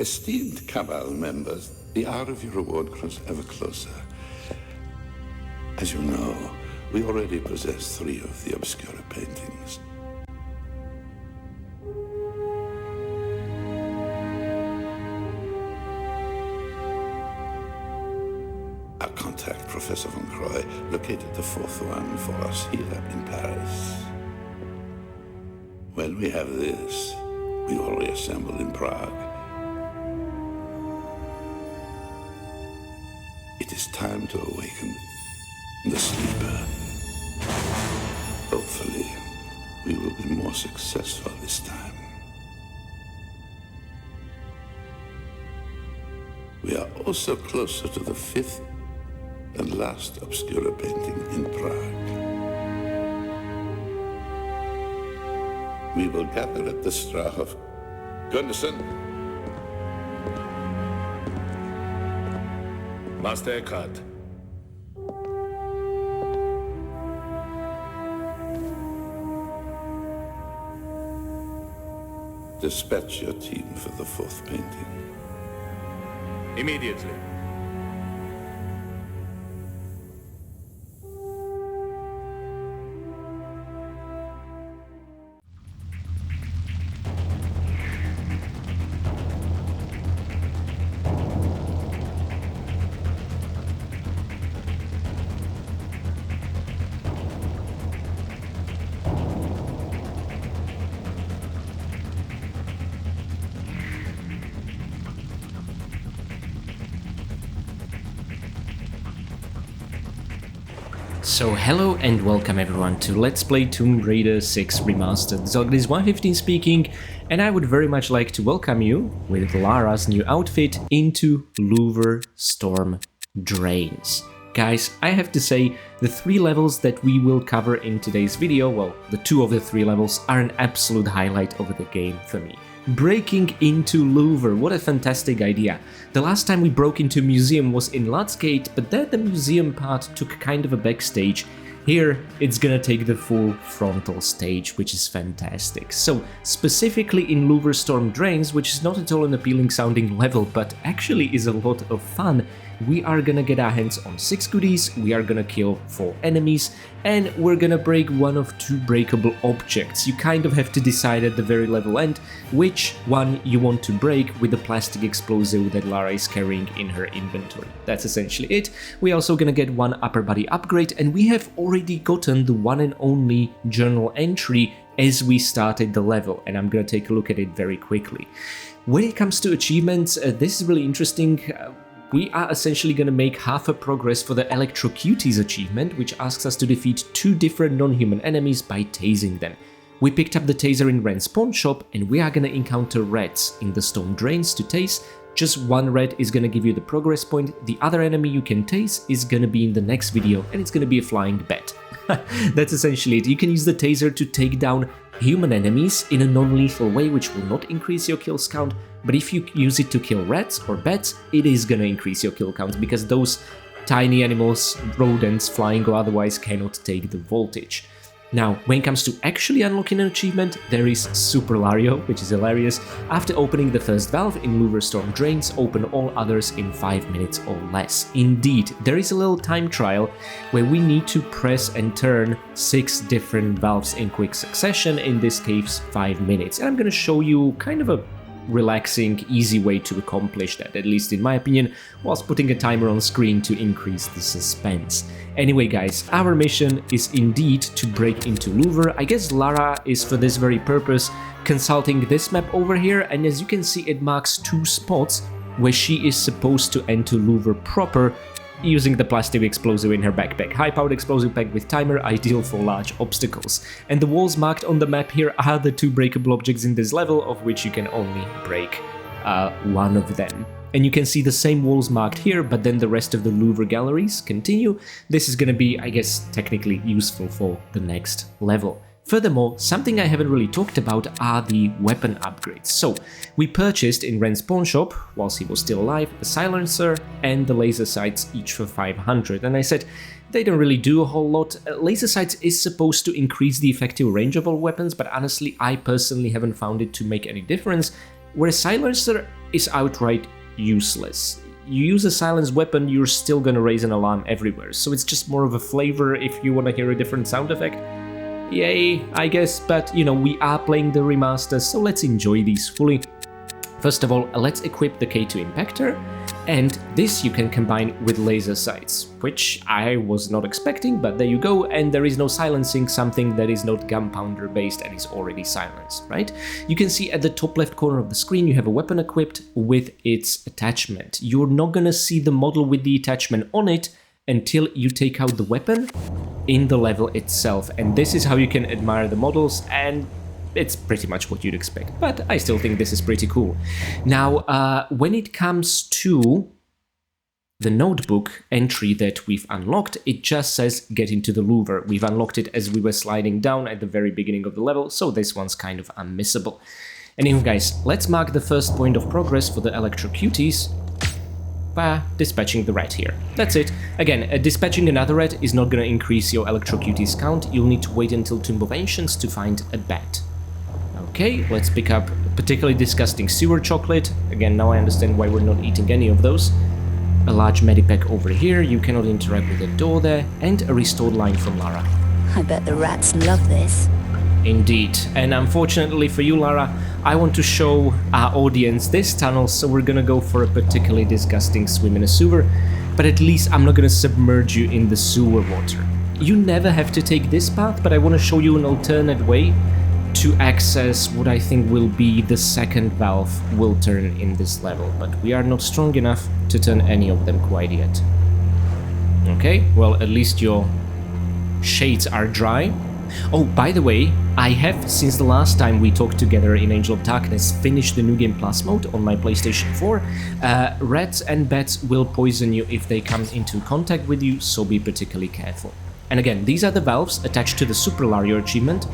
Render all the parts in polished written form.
Esteemed Cabal members, the hour of your reward grows ever closer. As you know, we already possess 3 of the Obscura paintings. Our contact, Professor Von Croy, located the 4th one for us here in Paris. When we have this, we will reassemble in Prague. It is time to awaken the sleeper. Hopefully, we will be more successful this time. We are also closer to the 5th and last Obscura painting in Prague. We will gather at the Strahov. Gunderson? Master Eckhart. Dispatch your team for the 4th painting. Immediately. So hello and welcome everyone to Let's Play Tomb Raider 6 Remastered. Zoglis115 speaking, and I would very much like to welcome you with Lara's new outfit into Louvre Storm Drains. Guys, I have to say, the 3 levels that we will cover in today's video, well, the 2 of the 3 levels are an absolute highlight of the game for me. Breaking into Louvre, what a fantastic idea. The last time we broke into a museum was in Lutzgate, but there the museum part took kind of a backstage. Here, it's gonna take the full frontal stage, which is fantastic. So, specifically in Louvre Storm Drains, which is not at all an appealing sounding level, but actually is a lot of fun, we are gonna get our hands on 6 goodies, we are gonna kill 4 enemies, and we're gonna break 1 of 2 breakable objects. You kind of have to decide at the very level end which one you want to break with the plastic explosive that Lara is carrying in her inventory. That's essentially it. We're also gonna get 1 upper body upgrade, and we have already gotten the one and only journal entry as we started the level, and I'm gonna take a look at it very quickly. When it comes to achievements, this is really interesting. We are essentially going to make half a progress for the Electrocuties achievement, which asks us to defeat 2 different non-human enemies by tasing them. We picked up the taser in Ren's pawn shop, and we are going to encounter rats in the storm drains to tase. Just 1 rat is going to give you the progress point, the other enemy you can tase is going to be in the next video, and it's going to be a flying bat. That's essentially it. You can use the taser to take down human enemies in a non-lethal way, which will not increase your kills count, but if you use it to kill rats or bats, it is gonna increase your kill count, because those tiny animals, rodents, flying or otherwise, cannot take the voltage. Now, when it comes to actually unlocking an achievement, there is Super Lario, which is hilarious. After opening the first valve in Louvre Storm Drains, open all others in 5 minutes or less. Indeed, there is a little time trial where we need to press and turn 6 different valves in quick succession, in this case 5 minutes. And I'm going to show you kind of a relaxing, easy way to accomplish that, at least in my opinion, whilst putting a timer on screen to increase the suspense. Anyway guys, our mission is indeed to break into Louvre. I guess Lara is for this very purpose consulting this map over here, and as you can see it marks 2 spots where she is supposed to enter Louvre proper, using the plastic explosive in her backpack. High-powered explosive pack with timer, ideal for large obstacles. And the walls marked on the map here are the 2 breakable objects in this level, of which you can only break 1 of them. And you can see the same walls marked here, but then the rest of the Louvre Galleries continue. This is gonna be, I guess, technically useful for the next level. Furthermore, something I haven't really talked about are the weapon upgrades. So, we purchased in Ren's pawn shop, whilst he was still alive, a silencer and the laser sights, each for 500, and I said, they don't really do a whole lot. Laser sights is supposed to increase the effective range of all weapons, but honestly I personally haven't found it to make any difference. where a silencer is outright useless. You use a silenced weapon, you're still gonna raise an alarm everywhere, so it's just more of a flavor if you wanna hear a different sound effect. Yay, I guess, but you know, we are playing the remaster, so let's enjoy these fully. First of all, let's equip the K2 Impactor, and this you can combine with laser sights, which I was not expecting, but there you go, and there is no silencing something that is not gunpowder based and is already silenced, right? You can see at the top left corner of the screen you have a weapon equipped with its attachment. You're not gonna see the model with the attachment on it until you take out the weapon in the level itself, and this is how you can admire the models, and it's pretty much what you'd expect, but I still think this is pretty cool. Now, when it comes to the notebook entry that we've unlocked, it just says get into the Louvre. We've unlocked it as we were sliding down at the very beginning of the level, so this one's kind of unmissable. Anyway guys, let's mark the first point of progress for the Electrocuties by dispatching the rat here. That's it. Again, dispatching another rat is not going to increase your Electrocuties count. You'll need to wait until Tomb of Ancients to find a bat. Okay, let's pick up a particularly disgusting sewer chocolate. Again, now I understand why we're not eating any of those. A large medipack over here, you cannot interact with the door there, and a restored line from Lara. I bet the rats love this. Indeed, and unfortunately for you, Lara, I want to show our audience this tunnel, so we're gonna go for a particularly disgusting swim in a sewer, but at least I'm not gonna submerge you in the sewer water. You never have to take this path, but I want to show you an alternate way to access what I think will be the second valve we'll turn in this level, but we are not strong enough to turn any of them quite yet. Okay, well, at least your shades are dry. Oh, by the way, I have, since the last time we talked together in Angel of Darkness, finished the New Game Plus mode on my PlayStation 4. Rats and bats will poison you if they come into contact with you, so be particularly careful. And again, these are the valves attached to the Super Lario achievement.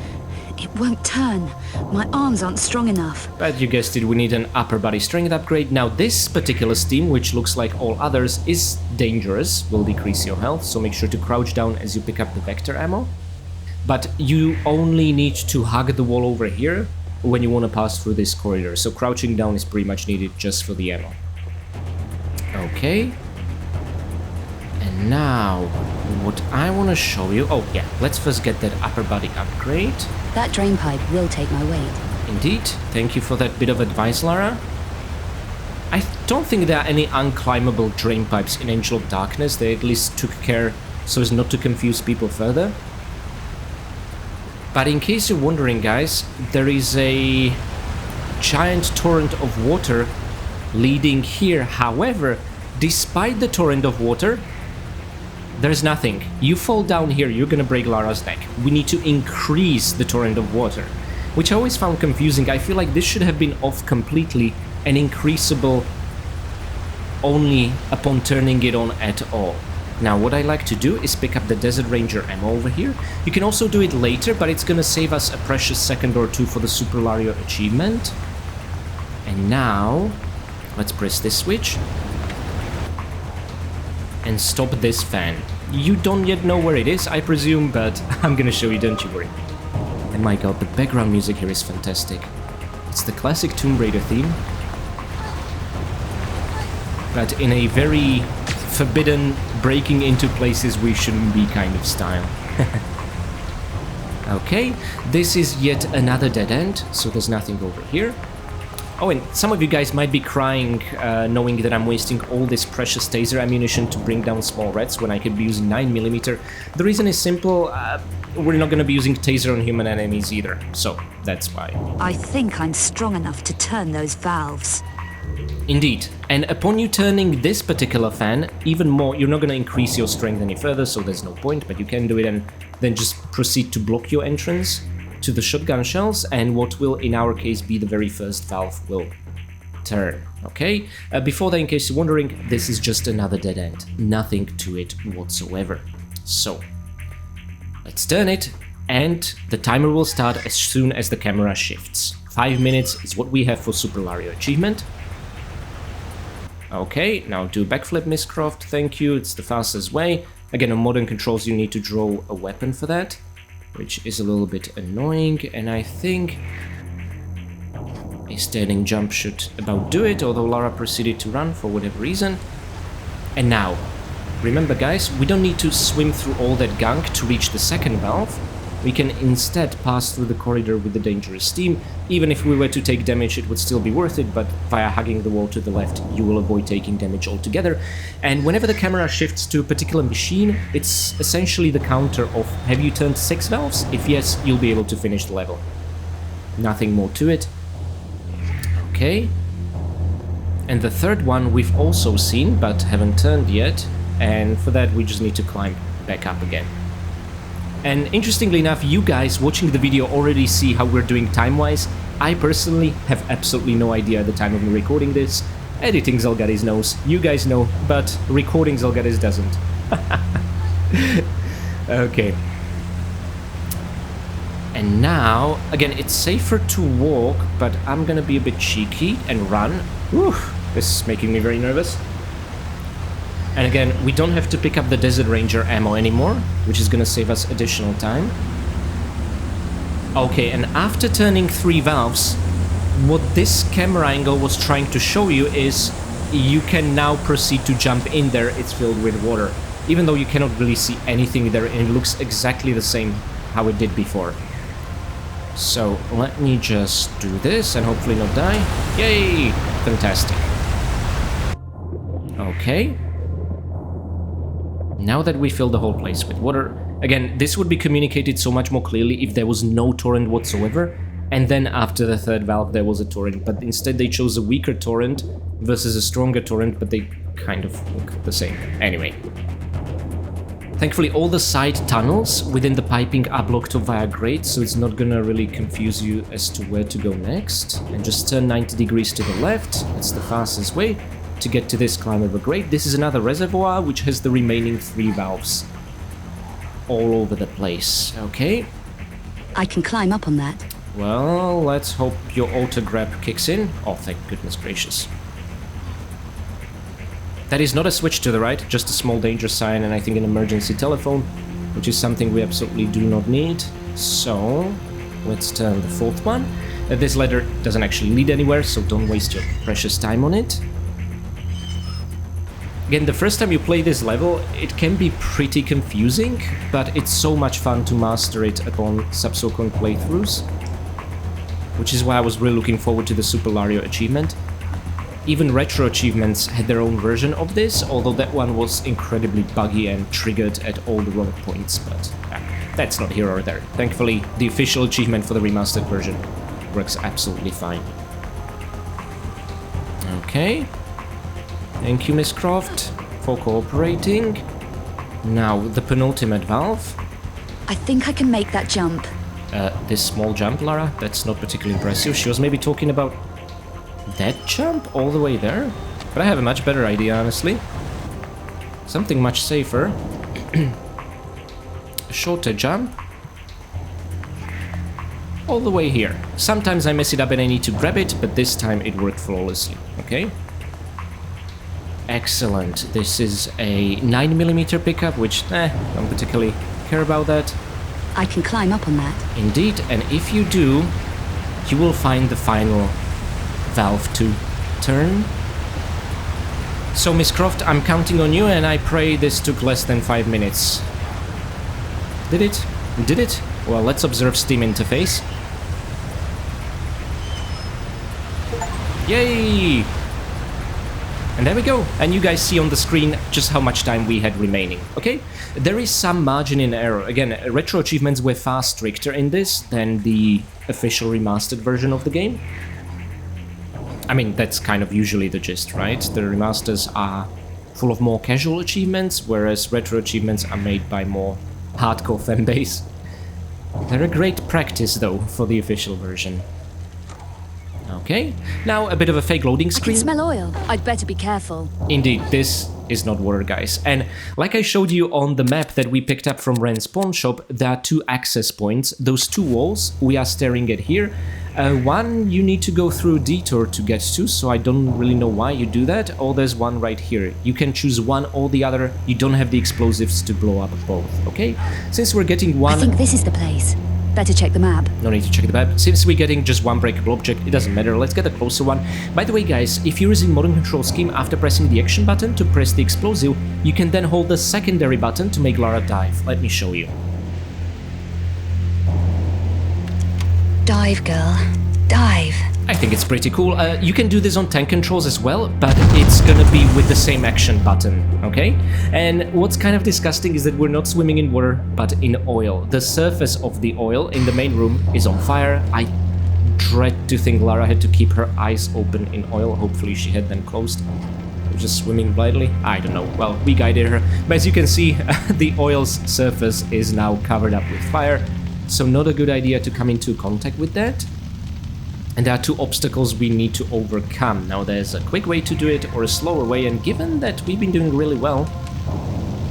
It won't turn. My arms aren't strong enough. But you guessed it, we need an upper body strength upgrade. Now this particular steam, which looks like all others, is dangerous, will decrease your health, so make sure to crouch down as you pick up the vector ammo. But you only need to hug the wall over here when you want to pass through this corridor, so crouching down is pretty much needed just for the ammo. Okay. And now, what I want to show you... Oh yeah, let's first get that upper body upgrade. That drain pipe will take my weight. Indeed, thank you for that bit of advice, Lara. I don't think there are any unclimbable drain pipes in Angel of Darkness. They at least took care so as not to confuse people further. But in case you're wondering, guys, there is a giant torrent of water leading here. However, despite the torrent of water, there's nothing. You fall down here, you're gonna break Lara's neck. We need to increase the torrent of water, which I always found confusing. I feel like this should have been off completely and increasable only upon turning it on at all. Now, what I like to do is pick up the Desert Ranger ammo over here. You can also do it later, but it's gonna save us a precious second or two for the Super Lario achievement. And now, let's press this switch and stop this fan. You don't yet know where it is, I presume, but I'm gonna show you, don't you worry. And my god, the background music here is fantastic. It's the classic Tomb Raider theme, but in a very forbidden, breaking into places we shouldn't be kind of style. Okay, this is yet another dead end, so there's nothing over here. Oh, and some of you guys might be crying, knowing that I'm wasting all this precious taser ammunition to bring down small rats when I could be using 9mm. The reason is simple, we're not going to be using taser on human enemies either, so that's why. I think I'm strong enough to turn those valves. Indeed, and upon you turning this particular fan, even more, you're not going to increase your strength any further, so there's no point, but you can do it and then just proceed to block your entrance to the shotgun shells, and what will in our case be the very first valve will turn. Okay, before that, in case you're wondering, this is just another dead end, nothing to it whatsoever. So let's turn it, and the timer will start as soon as the camera shifts. 5 minutes is what we have for Super Lario achievement. Okay, now do backflip, Miss Croft, thank you, it's the fastest way. Again, on modern controls you need to draw a weapon for that, which is a little bit annoying, and I think standing jump should about do it, although Lara proceeded to run for whatever reason. And now, remember guys, we don't need to swim through all that gunk to reach the second valve. We can instead pass through the corridor with the dangerous steam. Even if we were to take damage, it would still be worth it, but via hugging the wall to the left, you will avoid taking damage altogether. And whenever the camera shifts to a particular machine, it's essentially the counter of have you turned 6 valves? If yes, you'll be able to finish the level. Nothing more to it. Okay. And the third one we've also seen, but haven't turned yet, and for that we just need to climb back up again. And interestingly enough, you guys watching the video already see how we're doing time-wise. I personally have absolutely no idea at the time of me recording this. Editing Zelgadis knows, you guys know, but recording Zelgadis doesn't. Okay. And now, again, it's safer to walk, but I'm gonna be a bit cheeky and run. Whew, this is making me very nervous. And again, we don't have to pick up the Desert Ranger ammo anymore, which is gonna save us additional time. Okay, and after turning 3 valves, what this camera angle was trying to show you is you can now proceed to jump in there. It's filled with water, even though you cannot really see anything there, and it looks exactly the same how it did before. So let me just do this and hopefully not die. Yay! Fantastic. Okay. Now that we fill the whole place with water, again, this would be communicated so much more clearly if there was no torrent whatsoever, and then after the third valve there was a torrent, but instead they chose a weaker torrent versus a stronger torrent, but they kind of look the same. Anyway. Thankfully all the side tunnels within the piping are blocked off via grates, so it's not gonna really confuse you as to where to go next. And just turn 90 degrees to the left, that's the fastest way to get to this climb over grate. This is another reservoir which has the remaining 3 valves all over the place. Okay. I can climb up on that. Well, let's hope your auto grab kicks in. Oh, thank goodness gracious. That is not a switch to the right, just a small danger sign and I think an emergency telephone, which is something we absolutely do not need. So, let's turn the 4th one. This ladder doesn't actually lead anywhere, so don't waste your precious time on it. Again, the first time you play this level, it can be pretty confusing, but it's so much fun to master it upon subsequent playthroughs, which is why I was really looking forward to the Super Lario achievement. Even retro achievements had their own version of this, although that one was incredibly buggy and triggered at all the wrong points, but that's not here or there. Thankfully, the official achievement for the remastered version works absolutely fine. Okay. Thank you, Miss Croft, for cooperating. Now, the penultimate valve. I think I can make that jump. This small jump, Lara? That's not particularly impressive. She was maybe talking about that jump all the way there? But I have a much better idea, honestly. Something much safer. A shorter jump. All the way here. Sometimes I mess it up and I need to grab it, but this time it worked flawlessly. Okay? Excellent. This is a 9mm pickup, which, don't particularly care about that. I can climb up on that. Indeed, and if you do, you will find the final valve to turn. So, Miss Croft, I'm counting on you, and I pray this took less than 5 minutes. Did it? Did it? Well, let's observe Steam interface. Yay! And there we go, and you guys see on the screen just how much time we had remaining, okay? There is some margin in error. Again, retro achievements were far stricter in this than the official remastered version of the game. I mean, that's kind of usually the gist, right? The remasters are full of more casual achievements, whereas retro achievements are made by more hardcore fanbase. They're a great practice, though, for the official version. Okay, now a bit of a fake loading screen. I can smell oil. I'd better be careful. Indeed, this is not water, guys. And like I showed you on the map that we picked up from Ren's pawn shop, there are 2 access points. Those 2 walls we are staring at here. One you need to go through a detour to get to, so I don't really know why you do that. Or there's one right here. You can choose one or the other. You don't have the explosives to blow up both, okay? Since we're getting one... I think this is the place. Better check the map. No need to check the map. Since we're getting just one breakable object, it doesn't matter. Let's get a closer one. By the way, guys, if you're using modern control scheme, after pressing the action button to press the explosive, you can then hold the secondary button to make Lara dive. Let me show you. Dive, girl. Dive. I think it's pretty cool. You can do this on tank controls as well, but it's gonna be with the same action button, okay? And what's kind of disgusting is that we're not swimming in water, but in oil. The surface of the oil in the main room is on fire. I dread to think Lara had to keep her eyes open in oil. Hopefully she had them closed. Just swimming blindly? I don't know. Well, we guided her. But as you can see, the oil's surface is now covered up with fire, so not a good idea to come into contact with that. And there are two obstacles we need to overcome. Now there's a quick way to do it or a slower way, and given that we've been doing really well,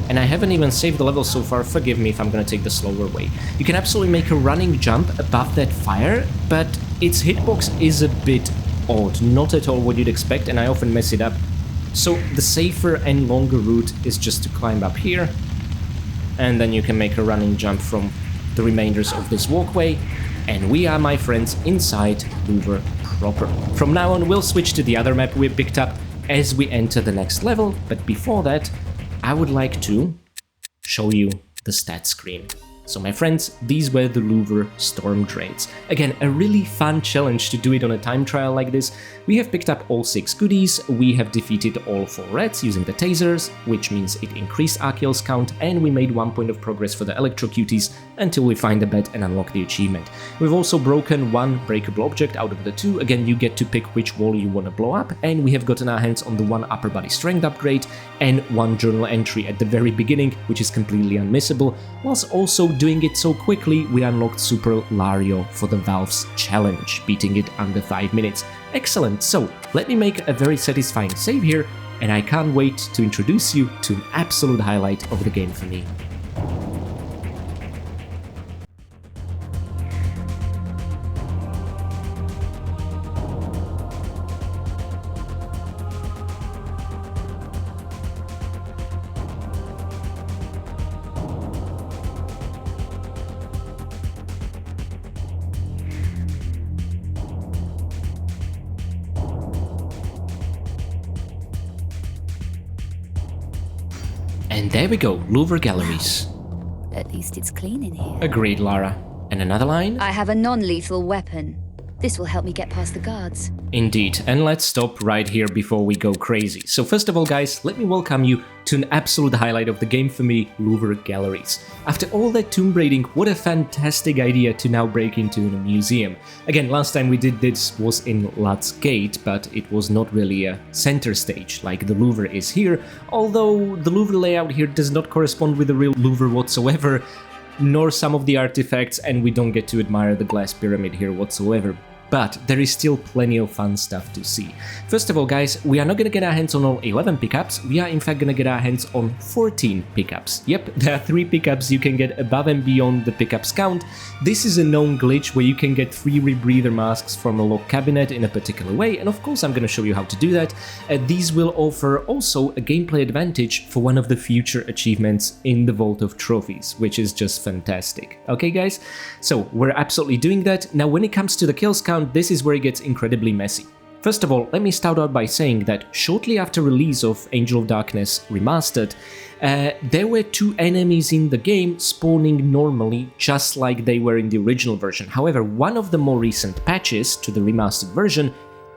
and I haven't even saved the level so far, forgive me if I'm gonna take the slower way. You can absolutely make a running jump above that fire, but its hitbox is a bit odd, not at all what you'd expect, and I often mess it up. So the safer and longer route is just to climb up here, and then you can make a running jump from the remainders of this walkway. And we are, my friends, inside Louvre proper. From now on, we'll switch to the other map we picked up as we enter the next level, but before that, I would like to show you the stat screen. So my friends, these were the Louvre storm drains. Again, a really fun challenge to do it on a time trial like this. We have picked up all 6 goodies, we have defeated all 4 rats using the tasers, which means it increased our kills count, and we made 1 point of progress for the Electrocuties until we find the bed and unlock the achievement. We've also broken 1 breakable object out of the 2, again you get to pick which wall you want to blow up, and we have gotten our hands on the 1 upper body strength upgrade and 1 journal entry at the very beginning, which is completely unmissable, whilst also doing it so quickly we unlocked Super Lario for the Valves challenge, beating it under 5 minutes. Excellent, so let me make a very satisfying save here, and I can't wait to introduce you to an absolute highlight of the game for me. And there we go, Louvre Galleries. At least it's clean in here. Agreed, Lara. And another line? I have a non-lethal weapon. This will help me get past the guards. Indeed, and let's stop right here before we go crazy. So first of all, guys, let me welcome you to an absolute highlight of the game for me, Louvre Galleries. After all that tomb raiding, what a fantastic idea to now break into a museum. Again, last time we did this was in Lutz Gate, but it was not really a center stage like the Louvre is here, although the Louvre layout here does not correspond with the real Louvre whatsoever, nor some of the artifacts, and we don't get to admire the glass pyramid here whatsoever. But there is still plenty of fun stuff to see. First of all, guys, we are not gonna get our hands on all 11 pickups, we are in fact gonna get our hands on 14 pickups. Yep, there are 3 pickups you can get above and beyond the pickups count. This is a known glitch where you can get 3 rebreather masks from a locked cabinet in a particular way, and of course I'm gonna show you how to do that. These will offer also a gameplay advantage for one of the future achievements in the Vault of Trophies, which is just fantastic. Okay, guys? So we're absolutely doing that. Now, when it comes to the kills count, this is where it gets incredibly messy. First of all, let me start out by saying that shortly after release of Angel of Darkness Remastered, there were 2 enemies in the game spawning normally, just like they were in the original version. However, one of the more recent patches to the remastered version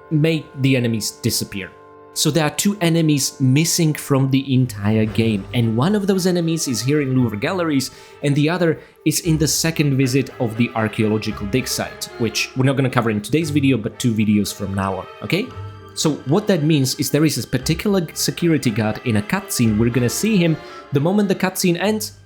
made the enemies disappear. So there are 2 enemies missing from the entire game, and one of those enemies is here in Louvre Galleries, and the other is in the second visit of the Archaeological Dig site, which we're not going to cover in today's video, but 2 videos from now on, okay? So what that means is there is a particular security guard in a cutscene, we're going to see him, the moment the cutscene ends,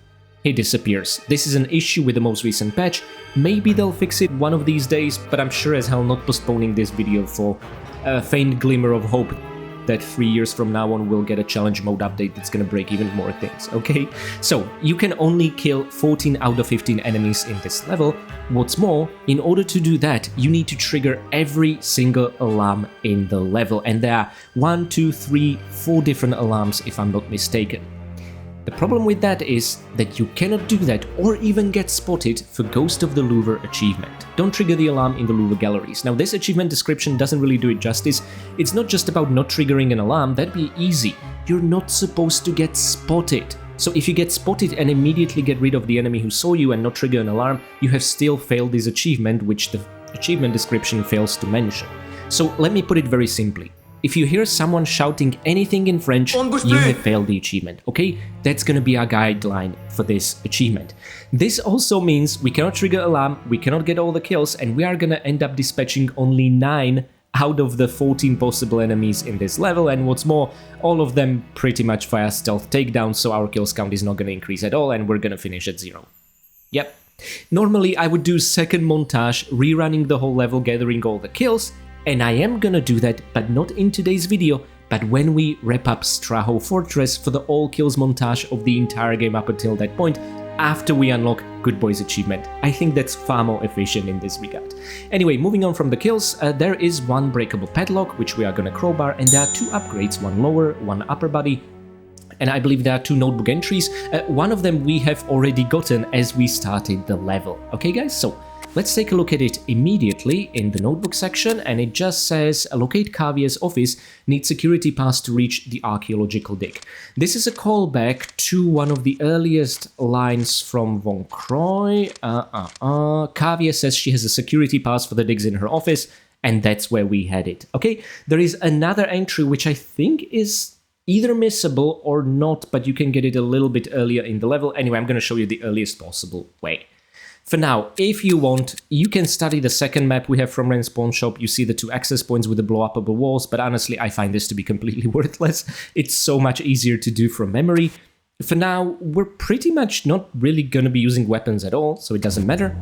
he disappears. This is an issue with the most recent patch, maybe they'll fix it one of these days, but I'm sure as hell not postponing this video for a faint glimmer of hope that 3 years from now on we'll get a challenge mode update that's gonna break even more things, okay? So, you can only kill 14 out of 15 enemies in this level. What's more, in order to do that, you need to trigger every single alarm in the level, and there are 1, 2, 3, 4 different alarms if I'm not mistaken. The problem with that is that you cannot do that or even get spotted for Ghost of the Louvre achievement. Don't trigger the alarm in the Louvre Galleries. Now, this achievement description doesn't really do it justice. It's not just about not triggering an alarm, that'd be easy. You're not supposed to get spotted. So if you get spotted and immediately get rid of the enemy who saw you and not trigger an alarm, you have still failed this achievement, which the achievement description fails to mention. So let me put it very simply. If you hear someone shouting anything in French, you have failed the achievement, okay? That's gonna be our guideline for this achievement. This also means we cannot trigger alarm, we cannot get all the kills, and we are gonna end up dispatching only 9 out of the 14 possible enemies in this level, and what's more, all of them pretty much via stealth takedown, so our kills count is not gonna increase at all, and we're gonna finish at 0. Yep. Normally I would do second montage, rerunning the whole level, gathering all the kills, and I am gonna do that, but not in today's video, but when we wrap up Straho Fortress for the all kills montage of the entire game up until that point, after we unlock Good Boys achievement. I think that's far more efficient in this regard. Anyway, moving on from the kills, there is one breakable padlock, which we are gonna crowbar, and there are 2 upgrades, one lower, one upper body, and I believe there are 2 notebook entries. One of them we have already gotten as we started the level. Okay guys, so let's take a look at it immediately in the notebook section, and it just says, locate Cavier's office, need security pass to reach the Archaeological Dig. This is a callback to one of the earliest lines from Von Croy. Cavier says she has a security pass for the digs in her office, and that's where we had it. Okay, there is another entry which I think is either missable or not, but you can get it a little bit earlier in the level. Anyway, I'm going to show you the earliest possible way. For now, if you want, you can study the second map we have from Ren's Pawn Shop. You see the 2 access points with the blow-upable walls, but honestly, I find this to be completely worthless. It's so much easier to do from memory. For now, we're pretty much not really going to be using weapons at all, so it doesn't matter.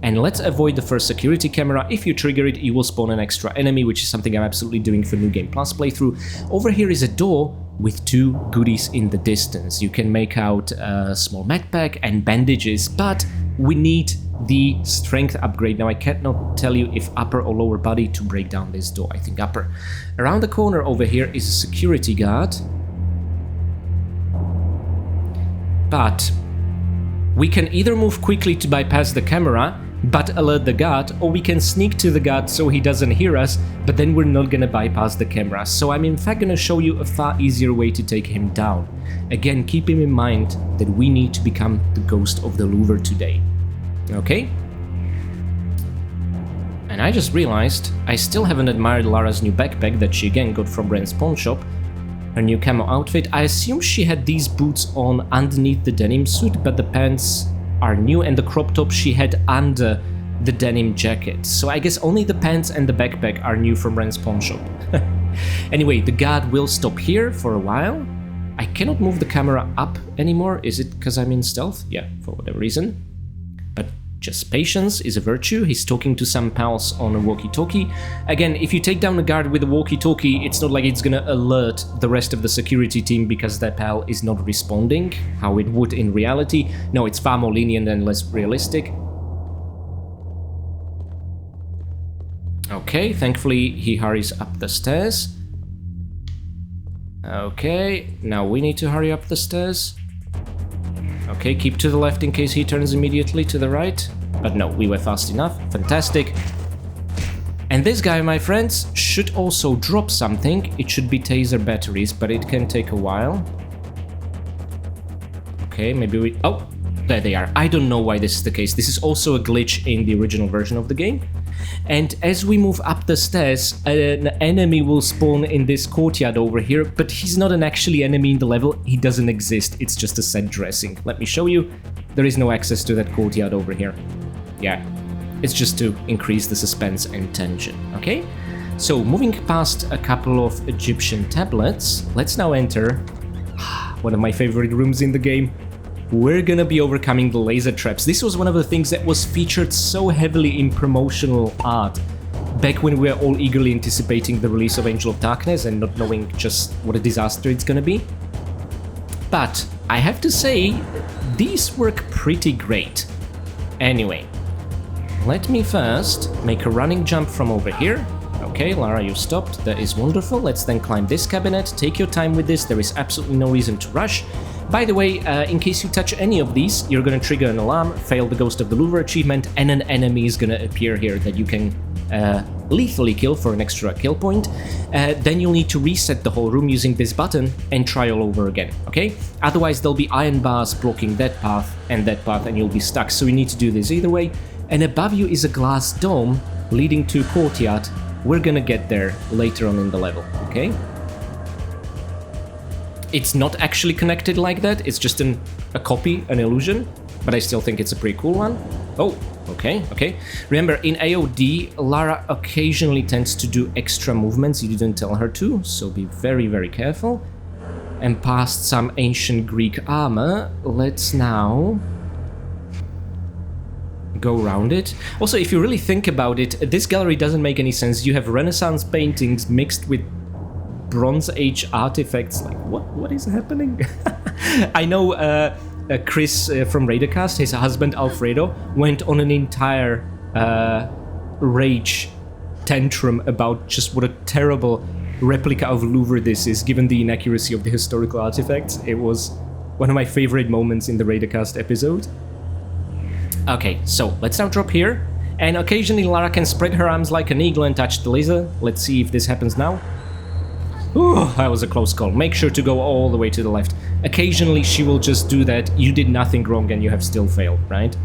And let's avoid the first security camera. If you trigger it, you will spawn an extra enemy, which is something I'm absolutely doing for New Game Plus playthrough. Over here is a door with 2 goodies in the distance. You can make out a small medpack and bandages, but we need the strength upgrade. Now, I cannot tell you if upper or lower body to break down this door. I think upper. Around the corner over here is a security guard. But we can either move quickly to bypass the camera, but alert the guard, or we can sneak to the guard so he doesn't hear us, but then we're not gonna bypass the camera. So I'm in fact gonna show you a far easier way to take him down. Again, keeping in mind that we need to become the Ghost of the Louvre today. Okay? And I just realized I still haven't admired Lara's new backpack that she again got from Ren's Pawn Shop. Her new camo outfit. I assume she had these boots on underneath the denim suit, but the pants are new, and the crop top she had under the denim jacket. So I guess only the pants and the backpack are new from Ren's Pawn Shop. Anyway, the guard will stop here for a while. I cannot move the camera up anymore. Is it because I'm in stealth? Yeah, for whatever reason. But just patience is a virtue. He's talking to some pals on a walkie-talkie. Again, if you take down a guard with a walkie-talkie, it's not like it's gonna alert the rest of the security team because that pal is not responding, how it would in reality. No, it's far more lenient and less realistic. Okay, thankfully he hurries up the stairs. Okay, now we need to hurry up the stairs. Okay, keep to the left in case he turns immediately to the right. But no, we were fast enough. Fantastic. And this guy, my friends, should also drop something. It should be taser batteries, but it can take a while. Okay, maybe we... Oh, there they are. I don't know why this is the case. This is also a glitch in the original version of the game. And as we move up the stairs, an enemy will spawn in this courtyard over here, but he's not an actually enemy in the level. He doesn't exist. It's just a set dressing. Let me show you. There is no access to that courtyard over here. Yeah, it's just to increase the suspense and tension, okay? So, moving past a couple of Egyptian tablets, let's now enter one of my favorite rooms in the game. We're gonna be overcoming the laser traps. This was one of the things that was featured so heavily in promotional art back when we were all eagerly anticipating the release of Angel of Darkness and not knowing just what a disaster it's gonna be. But I have to say, these work pretty great. Anyway, let me first make a running jump from over here. Okay, Lara, you stopped. That is wonderful. Let's then climb this cabinet. Take your time with this. There is absolutely no reason to rush. By the way, in case you touch any of these, you're gonna trigger an alarm, fail the Ghost of the Louvre achievement, and an enemy is gonna appear here that you can lethally kill for an extra kill point. Then you'll need to reset the whole room using this button and try all over again, okay? Otherwise there'll be iron bars blocking that path, and you'll be stuck, so you need to do this either way. And above you is a glass dome leading to a courtyard. We're gonna get there later on in the level, okay? It's not actually connected like that, it's just a copy, an illusion, but I still think it's a pretty cool one. Oh, okay. Remember, in AOD, Lara occasionally tends to do extra movements you didn't tell her to, so be very, very careful. And past some ancient Greek armor, let's now go around it. Also, if you really think about it, this gallery doesn't make any sense. You have Renaissance paintings mixed with Bronze Age artifacts. Like, what is happening? I know Chris from Raidercast, his husband Alfredo, went on an entire rage tantrum about just what a terrible replica of Louvre this is, given the inaccuracy of the historical artifacts. It was one of my favorite moments in the Raidercast episode. Okay, so let's now drop here, and occasionally Lara can spread her arms like an eagle and touch the laser. Let's see if this happens now. Ooh, that was a close call. Make sure to go all the way to the left. Occasionally she will just do that. You did nothing wrong and you have still failed, right?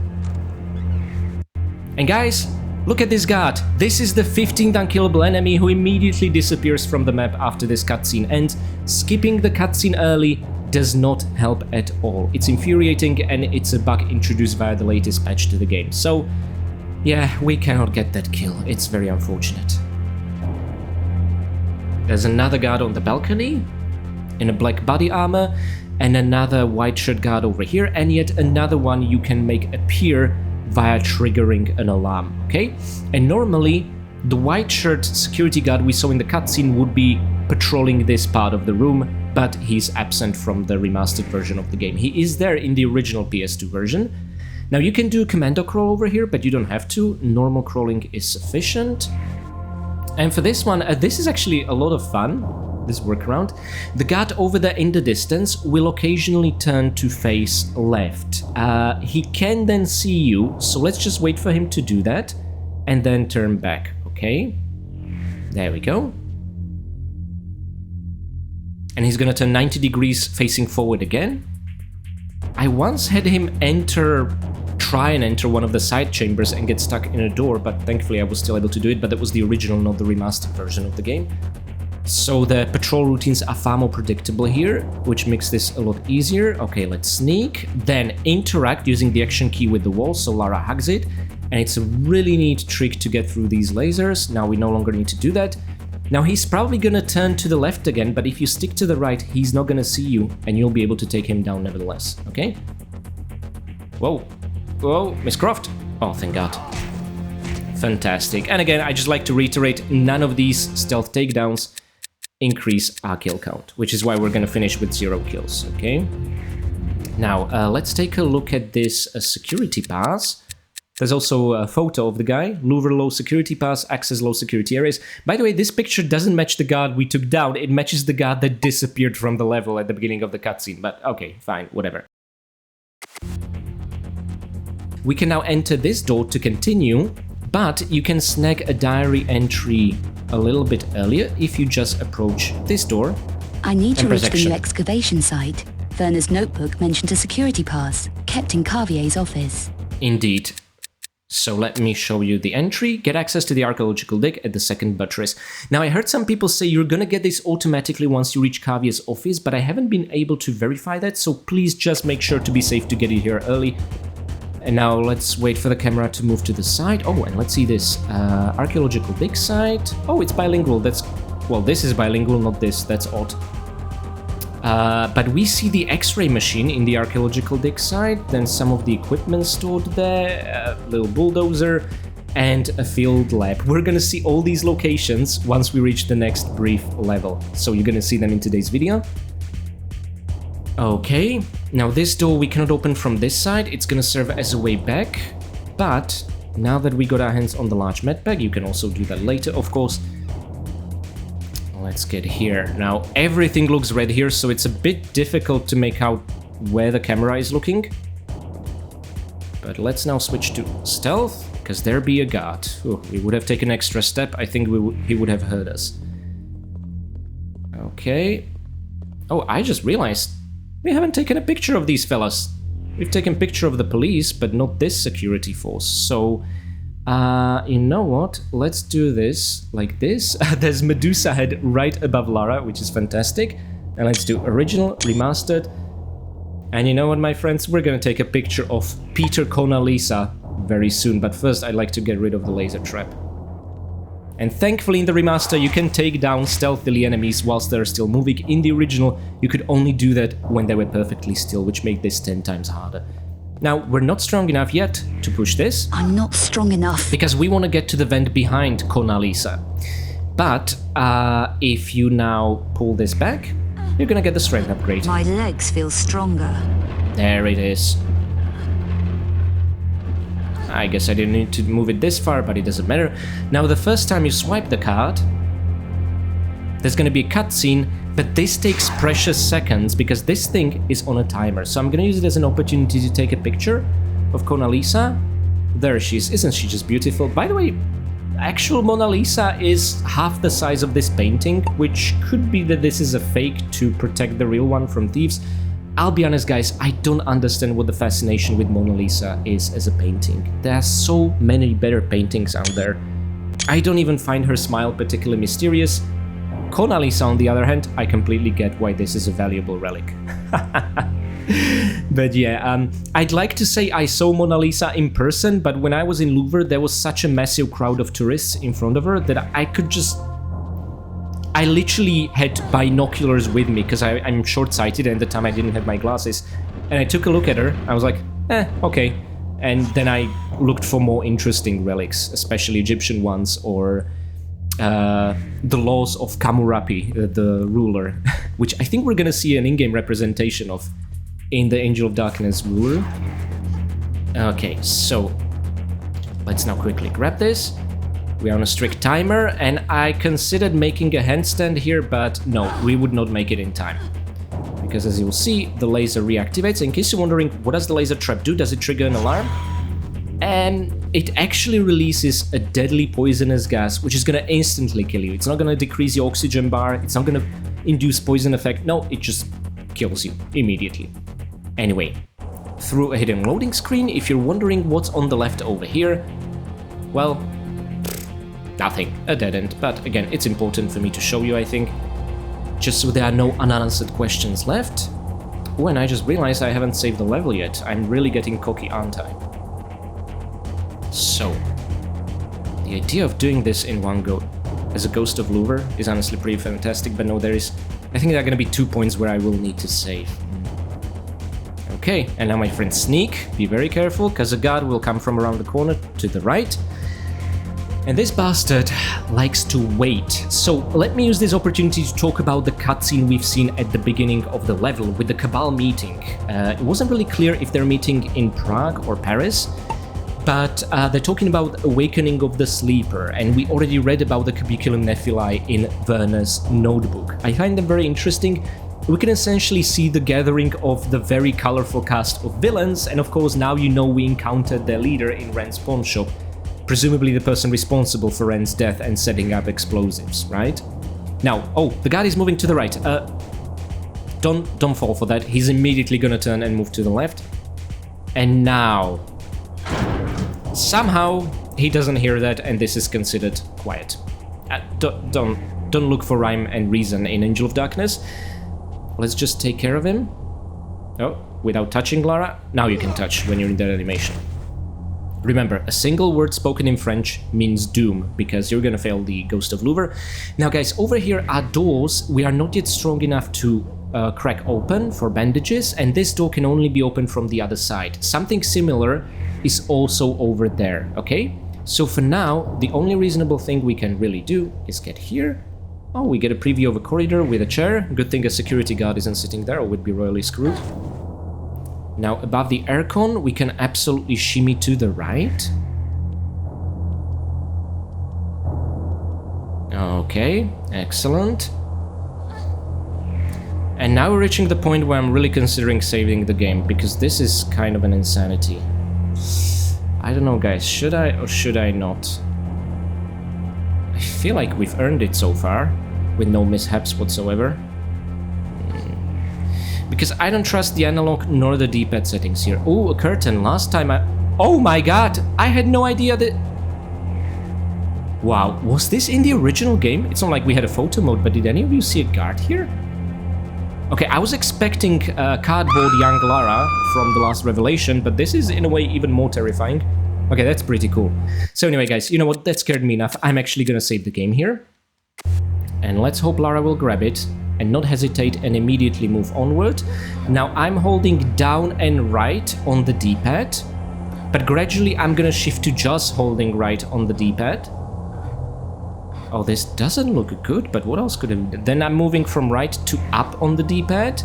And guys, look at this guard. This is the 15th unkillable enemy who immediately disappears from the map after this cutscene, and skipping the cutscene early does not help at all. It's infuriating, and it's a bug introduced via the latest patch to the game. So, yeah, we cannot get that kill. It's very unfortunate. There's another guard on the balcony in a black body armor, and another white shirt guard over here, and yet another one you can make appear via triggering an alarm, okay? And normally, the white shirt security guard we saw in the cutscene would be patrolling this part of the room, but he's absent from the remastered version of the game. He is there in the original PS2 version. Now you can do commando crawl over here, but you don't have to. Normal crawling is sufficient. And for this one, this is actually a lot of fun, this workaround. The guard over there in the distance will occasionally turn to face left. He can then see you, so let's just wait for him to do that, and then turn back, okay? There we go. And he's gonna turn 90 degrees facing forward again. I once had him try and enter one of the side chambers and get stuck in a door, but thankfully I was still able to do it, but that was the original, not the remastered version of the game. So the patrol routines are far more predictable here, which makes this a lot easier. Okay, let's sneak, then interact using the action key with the wall, so Lara hugs it, and it's a really neat trick to get through these lasers. Now we no longer need to do that. Now he's probably gonna turn to the left again, but if you stick to the right, he's not gonna see you, and you'll be able to take him down nevertheless, okay? Whoa. Whoa, Miss Croft. Oh, thank God. Fantastic. And again, I just like to reiterate, none of these stealth takedowns increase our kill count, which is why we're gonna finish with 0 kills, okay? Now, let's take a look at this security pass. There's also a photo of the guy. Louvre low security pass, access low security areas. By the way, this picture doesn't match the guard we took down. It matches the guard that disappeared from the level at the beginning of the cutscene, but okay, fine, whatever. We can now enter this door to continue, but you can snag a diary entry a little bit earlier if you just approach this door. I need to reach the new excavation site. Werner's notebook mentioned a security pass, kept in Carvier's office. Indeed. So let me show you the entry. Get access to the Archaeological Dig at the second buttress. Now I heard some people say you're gonna get this automatically once you reach Carvier's office, but I haven't been able to verify that, so please just make sure to be safe to get it here early. And now let's wait for the camera to move to the side. Oh, and let's see this. Archaeological Dig site. Oh, it's bilingual. Well, this is bilingual, not this. That's odd. But we see the X-ray machine in the Archaeological Dig site, then some of the equipment stored there, a little bulldozer, and a field lab. We're gonna see all these locations once we reach the next brief level. So you're gonna see them in today's video. Okay, now this door we cannot open from this side, it's gonna serve as a way back, but now that we got our hands on the large medbag, you can also do that later, of course. Let's get here. Now everything looks red here, so it's a bit difficult to make out where the camera is looking. But let's now switch to stealth, because there be a guard. Ooh, we would have taken an extra step. I think he would have heard us. Okay. Oh, I just realized we haven't taken a picture of these fellas. We've taken a picture of the police, but not this security force. So, you know what? Let's do this like this. There's Medusa head right above Lara, which is fantastic. And let's do original, remastered. And you know what, my friends? We're gonna take a picture of Peter Conalisa very soon. But first, I'd like to get rid of the laser trap. And thankfully in the remaster you can take down stealthily enemies whilst they're still moving. In the original you could only do that when they were perfectly still, which made this 10 times harder. Now, we're not strong enough yet to push this. I'm not strong enough. Because we want to get to the vent behind Conalisa. But if you now pull this back, you're gonna get the strength upgrade. My legs feel stronger. There it is. I guess I didn't need to move it this far, but it doesn't matter. Now, the first time you swipe the card, there's gonna be a cutscene, but this takes precious seconds because this thing is on a timer. So I'm gonna use it as an opportunity to take a picture of Conalisa. There she is. Isn't she just beautiful? By the way, actual Mona Lisa is half the size of this painting, which could be that this is a fake to protect the real one from thieves. I'll be honest, guys, I don't understand what the fascination with Mona Lisa is as a painting. There are so many better paintings out there. I don't even find her smile particularly mysterious. Mona Lisa, on the other hand, I completely get why this is a valuable relic. But yeah, I'd like to say I saw Mona Lisa in person, but when I was in Louvre, there was such a massive crowd of tourists in front of her that I literally had binoculars with me because I'm short-sighted and at the time I didn't have my glasses. And I took a look at her, I was like, okay. And then I looked for more interesting relics, especially Egyptian ones or the laws of Kamurapi, the ruler, which I think we're gonna see an in-game representation of in the Angel of Darkness ruler. Okay, so let's now quickly grab this. We are on a strict timer, and I considered making a handstand here, but no, we would not make it in time. Because as you'll see, the laser reactivates. In case you're wondering, what does the laser trap do? Does it trigger an alarm? And it actually releases a deadly poisonous gas, which is gonna instantly kill you. It's not gonna decrease your oxygen bar, it's not gonna induce poison effect, no, it just kills you immediately. Anyway, through a hidden loading screen, if you're wondering what's on the left over here, well, nothing, a dead end, but again, it's important for me to show you, I think, just so there are no unanswered questions left. Oh, and I just realized I haven't saved the level yet. I'm really getting cocky, aren't I? So, the idea of doing this in one go as a Ghost of Louvre is honestly pretty fantastic, but no, I think there are gonna be 2 points where I will need to save. Okay, and now my friend Sneak, be very careful, because a guard will come from around the corner to the right. And this bastard likes to wait. So let me use this opportunity to talk about the cutscene we've seen at the beginning of the level with the Cabal meeting. It wasn't really clear if they're meeting in Prague or Paris, but they're talking about Awakening of the Sleeper, and we already read about the Cubiculum Nephilae in Werner's notebook. I find them very interesting. We can essentially see the gathering of the very colorful cast of villains, and of course now you know we encountered their leader in Ren's pawn shop, presumably the person responsible for Ren's death and setting up explosives, right? Now, oh, the guard is moving to the right. Don't fall for that. He's immediately gonna turn and move to the left. And now, somehow he doesn't hear that, and this is considered quiet. Don't look for rhyme and reason in Angel of Darkness. Let's just take care of him. Oh, without touching Lara. Now you can touch when you're in that animation. Remember, a single word spoken in French means doom, because you're gonna fail the Ghost of Louvre. Now guys, over here are doors we are not yet strong enough to crack open for bandages, and this door can only be opened from the other side. Something similar is also over there, okay? So for now, the only reasonable thing we can really do is get here. Oh, we get a preview of a corridor with a chair. Good thing a security guard isn't sitting there or we'd be royally screwed. Now, above the aircon, we can absolutely shimmy to the right. Okay, excellent. And now we're reaching the point where I'm really considering saving the game, because this is kind of an insanity. I don't know, guys, should I or should I not? I feel like we've earned it so far, with no mishaps whatsoever. Because I don't trust the analog nor the D-pad settings here. Oh, a curtain. Last time Oh my god! I had no idea that... Wow, was this in the original game? It's not like we had a photo mode, but did any of you see a guard here? Okay, I was expecting cardboard young Lara from The Last Revelation, but this is in a way even more terrifying. Okay, that's pretty cool. So anyway, guys, you know what? That scared me enough. I'm actually gonna save the game here. And let's hope Lara will grab it and not hesitate and immediately move onward. Now I'm holding down and right on the D-pad, but gradually I'm gonna shift to just holding right on the D-pad. Oh, this doesn't look good, but what else could I do? Then I'm moving from right to up on the D-pad,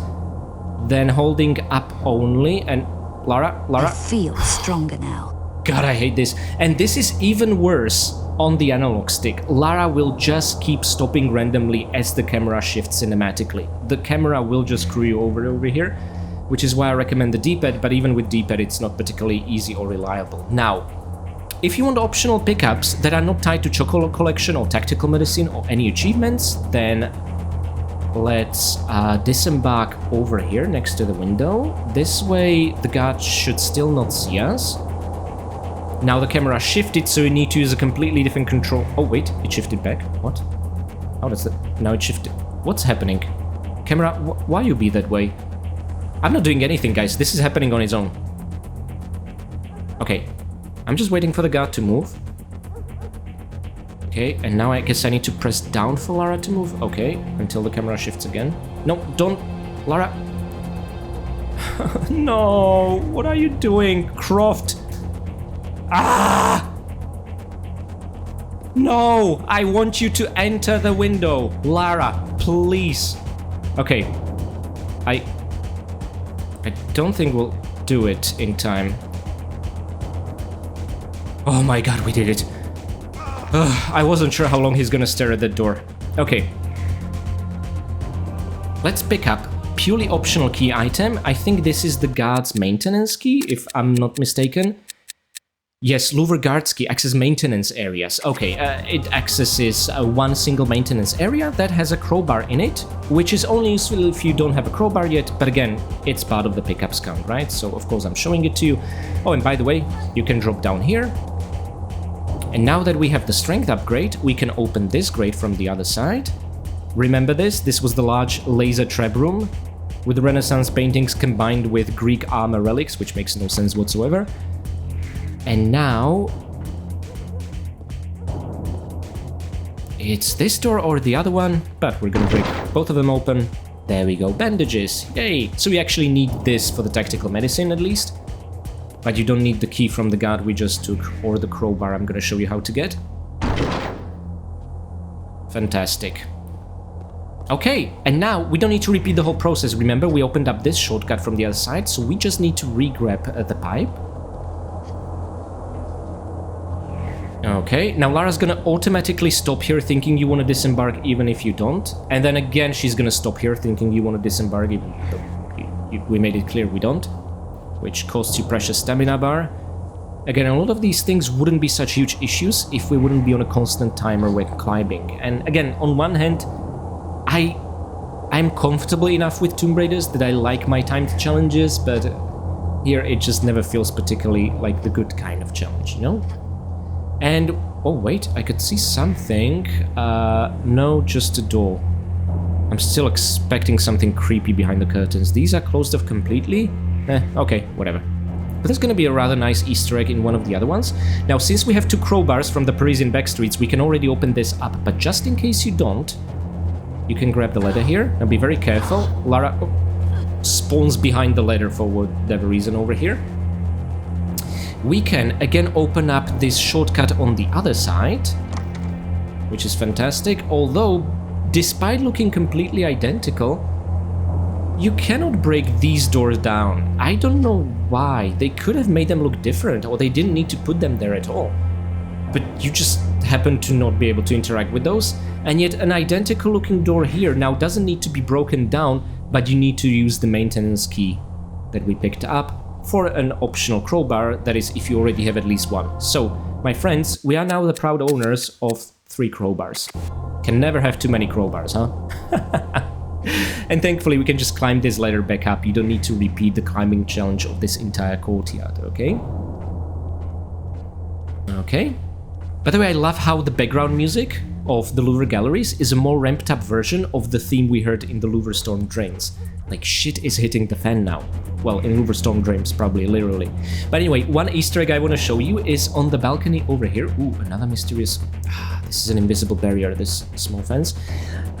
then holding up only, and Lara... I feel stronger now. God, I hate this. And this is even worse on the analog stick. Lara will just keep stopping randomly as the camera shifts cinematically. The camera will just screw you over here, which is why I recommend the D-pad, but even with D-pad it's not particularly easy or reliable. Now, if you want optional pickups that are not tied to chocolate collection or tactical medicine or any achievements, then let's disembark over here next to the window. This way the guard should still not see us. Now the camera shifted, so you need to use a completely different control. Oh wait, it shifted back. What? How does that? Now it shifted. What's happening? Camera, why you be that way? I'm not doing anything, guys. This is happening on its own. Okay. I'm just waiting for the guard to move. Okay, and now I guess I need to press down for Lara to move. Okay, until the camera shifts again. No, don't... Lara... No! What are you doing, Croft? Ah! No! I want you to enter the window. Lara, please. Okay. I don't think we'll do it in time. Oh my god, we did it. I wasn't sure how long he's gonna stare at that door. Okay. Let's pick up purely optional key item. I think this is the guard's maintenance key, if I'm not mistaken. Yes, Louvre Guards key, access maintenance areas. Okay, it accesses one single maintenance area that has a crowbar in it, which is only useful if you don't have a crowbar yet, but again, it's part of the pickups count, right? So of course I'm showing it to you. Oh, and by the way, you can drop down here. And now that we have the strength upgrade, we can open this grate from the other side. Remember this? This was the large laser trap room with Renaissance paintings combined with Greek armor relics, which makes no sense whatsoever. And now... it's this door or the other one, but we're gonna break both of them open. There we go, bandages, yay! So we actually need this for the tactical medicine at least. But you don't need the key from the guard we just took, or the crowbar I'm gonna show you how to get. Fantastic. Okay, and now we don't need to repeat the whole process. Remember, we opened up this shortcut from the other side, so we just need to re-grab the pipe. Okay, now Lara's gonna automatically stop here thinking you want to disembark even if you don't. And then again, she's gonna stop here thinking you want to disembark even though we made it clear we don't. Which costs you precious stamina bar. Again, a lot of these things wouldn't be such huge issues if we wouldn't be on a constant timer when climbing. And again, on one hand, I'm comfortable enough with Tomb Raiders that I like my timed challenges, but here it just never feels particularly like the good kind of challenge, you know? And, oh wait, I could see something. No, just a door. I'm still expecting something creepy behind the curtains. These are closed off completely. Okay, whatever. But there's gonna be a rather nice Easter egg in one of the other ones. Now, since we have two crowbars from the Parisian backstreets, we can already open this up. But just in case you don't, you can grab the ladder here. Now be very careful. Lara spawns behind the ladder for whatever reason over here. We can again open up this shortcut on the other side, which is fantastic. Although, despite looking completely identical, you cannot break these doors down. I don't know why. They could have made them look different, or they didn't need to put them there at all. But you just happen to not be able to interact with those. And yet an identical looking door here now doesn't need to be broken down but you need to use the maintenance key that we picked up for an optional crowbar, that is if you already have at least one. So, my friends, we are now the proud owners of 3 crowbars. Can never have too many crowbars, huh? And thankfully we can just climb this ladder back up. You don't need to repeat the climbing challenge of this entire courtyard, okay? Okay. By the way, I love how the background music of the Louvre Galleries is a more ramped up version of the theme we heard in the Louvre Storm Drains. Like, shit is hitting the fan now. Well, in Louvre Storm Drains, probably, literally. But anyway, one Easter egg I want to show you is on the balcony over here. Ooh, another mysterious... this is an invisible barrier, this small fence.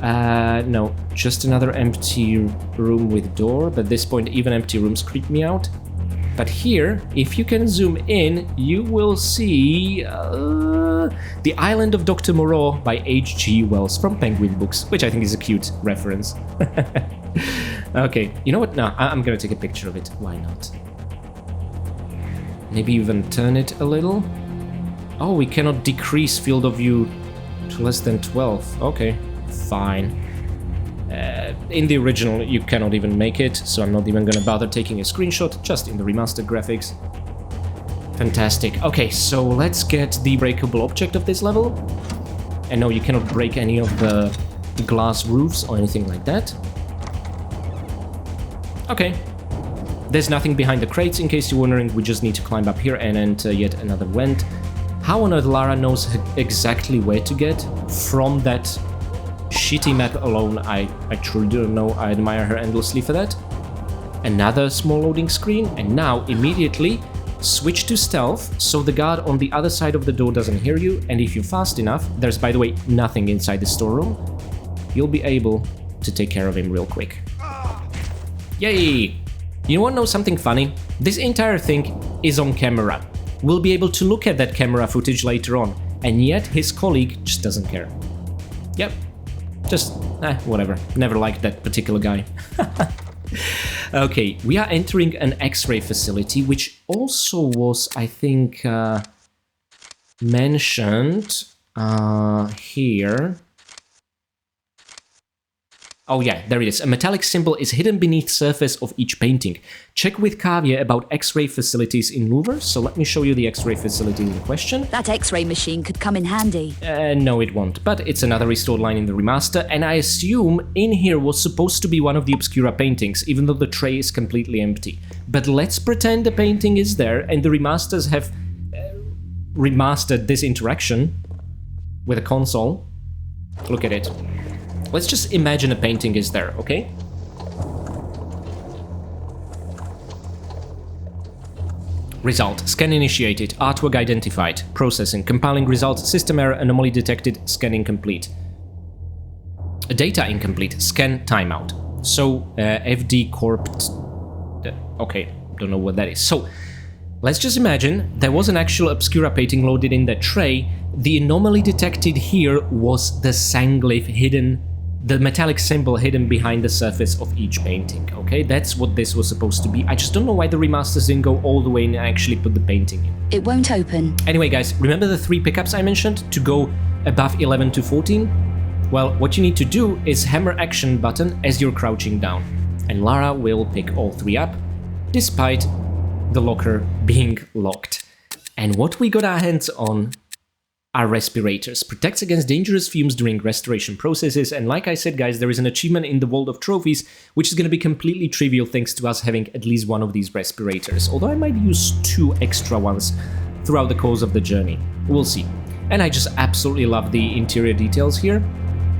No, just another empty room with door, but at this point even empty rooms creep me out. But here, if you can zoom in, you will see The Island of Dr. Moreau by H.G. Wells from Penguin Books, which I think is a cute reference. Okay, you know what? No, I'm gonna take a picture of it. Why not? Maybe even turn it a little? Oh, we cannot decrease field of view to less than 12. Okay, fine. In the original, you cannot even make it, so I'm not even gonna bother taking a screenshot, just in the remastered graphics. Fantastic. Okay, so let's get the breakable object of this level. And no, you cannot break any of the glass roofs or anything like that. Okay. There's nothing behind the crates, in case you're wondering. We just need to climb up here and enter yet another vent. How on earth Lara knows exactly where to get from that shitty map alone, I truly don't know. I admire her endlessly for that. Another small loading screen, and now immediately switch to stealth so the guard on the other side of the door doesn't hear you, and if you're fast enough, there's by the way nothing inside the storeroom, you'll be able to take care of him real quick. Yay! You want to know something funny? This entire thing is on camera. We'll be able to look at that camera footage later on, and yet his colleague just doesn't care. Yep. Just, whatever. Never liked that particular guy. Okay, we are entering an X-ray facility, which also was, I think, mentioned here. Oh yeah, there it is. A metallic symbol is hidden beneath the surface of each painting. Check with Kavya about X-ray facilities in Louvre, so let me show you the X-ray facility in question. That X-ray machine could come in handy. No it won't, but it's another restored line in the remaster, and I assume in here was supposed to be one of the Obscura paintings, even though the tray is completely empty. But let's pretend the painting is there, and the remasters have remastered this interaction with a console. Look at it. Let's just imagine a painting is there, okay? Result. Scan initiated. Artwork identified. Processing. Compiling results. System error. Anomaly detected. Scanning complete. Data incomplete. Scan timeout. So, FD corped... okay, don't know what that is. So, let's just imagine there was an actual Obscura painting loaded in that tray. The anomaly detected here was the sanglyph hidden... the metallic symbol hidden behind the surface of each painting, okay? That's what this was supposed to be. I just don't know why the remasters didn't go all the way and actually put the painting in. It won't open. Anyway, guys, remember the 3 pickups I mentioned to go above 11 to 14? Well, what you need to do is hammer action button as you're crouching down. And Lara will pick all 3 up, despite the locker being locked. And what we got our hands on are respirators. Protects against dangerous fumes during restoration processes, and like I said, guys, there is an achievement in the Vault of Trophies, which is going to be completely trivial thanks to us having at least one of these respirators, although I might use 2 extra ones throughout the course of the journey. We'll see. And I just absolutely love the interior details here.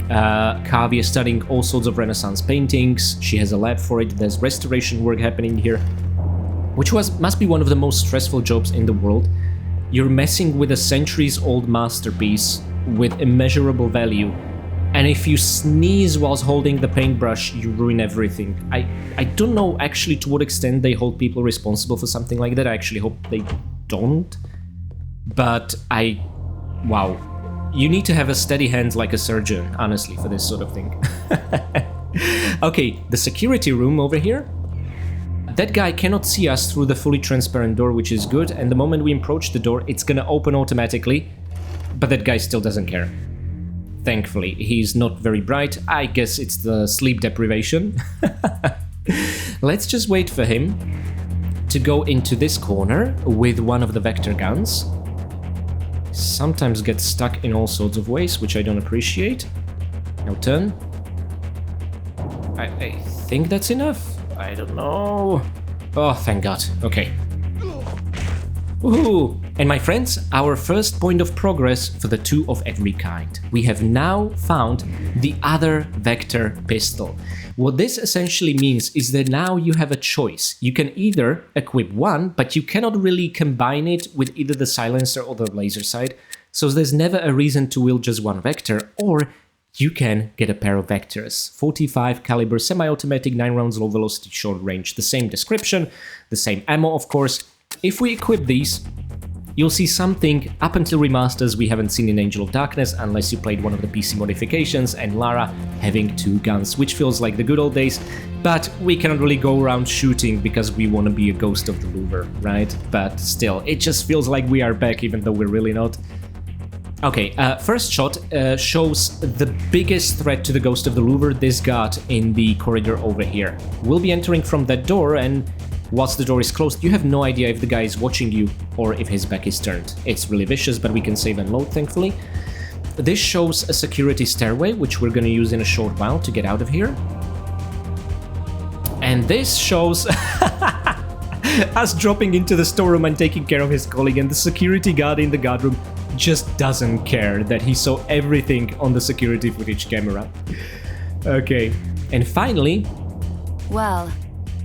Kavya is studying all sorts of Renaissance paintings, she has a lab for it, there's restoration work happening here, which must be one of the most stressful jobs in the world. You're messing with a centuries-old masterpiece with immeasurable value, and if you sneeze whilst holding the paintbrush, you ruin everything. I don't know actually to what extent they hold people responsible for something like that. I actually hope they don't. But wow. You need to have a steady hand like a surgeon, honestly, for this sort of thing. Okay, the security room over here. That guy cannot see us through the fully transparent door, which is good, and the moment we approach the door, it's gonna open automatically, but that guy still doesn't care. thankfully. He's not very bright. I guess it's the sleep deprivation. Let's just wait for him to go into this corner with one of the vector guns. Sometimes gets stuck in all sorts of ways, which I don't appreciate. Now turn. I think that's enough. I don't know. Oh, thank God. Okay. Woohoo! And my friends, our first point of progress for the two of every kind. We have now found the other vector pistol. What this essentially means is that now you have a choice. You can either equip one, but you cannot really combine it with either the silencer or the laser sight, so there's never a reason to wield just one vector, or you can get a pair of vectors. 45 caliber semi-automatic, 9 rounds low velocity, short range. The same description, the same ammo, of course. If we equip these, you'll see something up until remasters we haven't seen in Angel of Darkness, unless you played one of the PC modifications, and Lara having 2 guns, which feels like the good old days, but we cannot really go around shooting because we want to be a ghost of the Louvre, right? But still, it just feels like we are back, even though we're really not. Okay, first shot shows the biggest threat to the ghost of the Louvre, this guard in the corridor over here. We'll be entering from that door, and whilst the door is closed, you have no idea if the guy is watching you or if his back is turned. It's really vicious, but we can save and load, thankfully. This shows a security stairway, which we're going to use in a short while to get out of here. And this shows us dropping into the storeroom and taking care of his colleague, and the security guard in the guard room just doesn't care that he saw everything on the security footage camera. Okay, and finally... Well,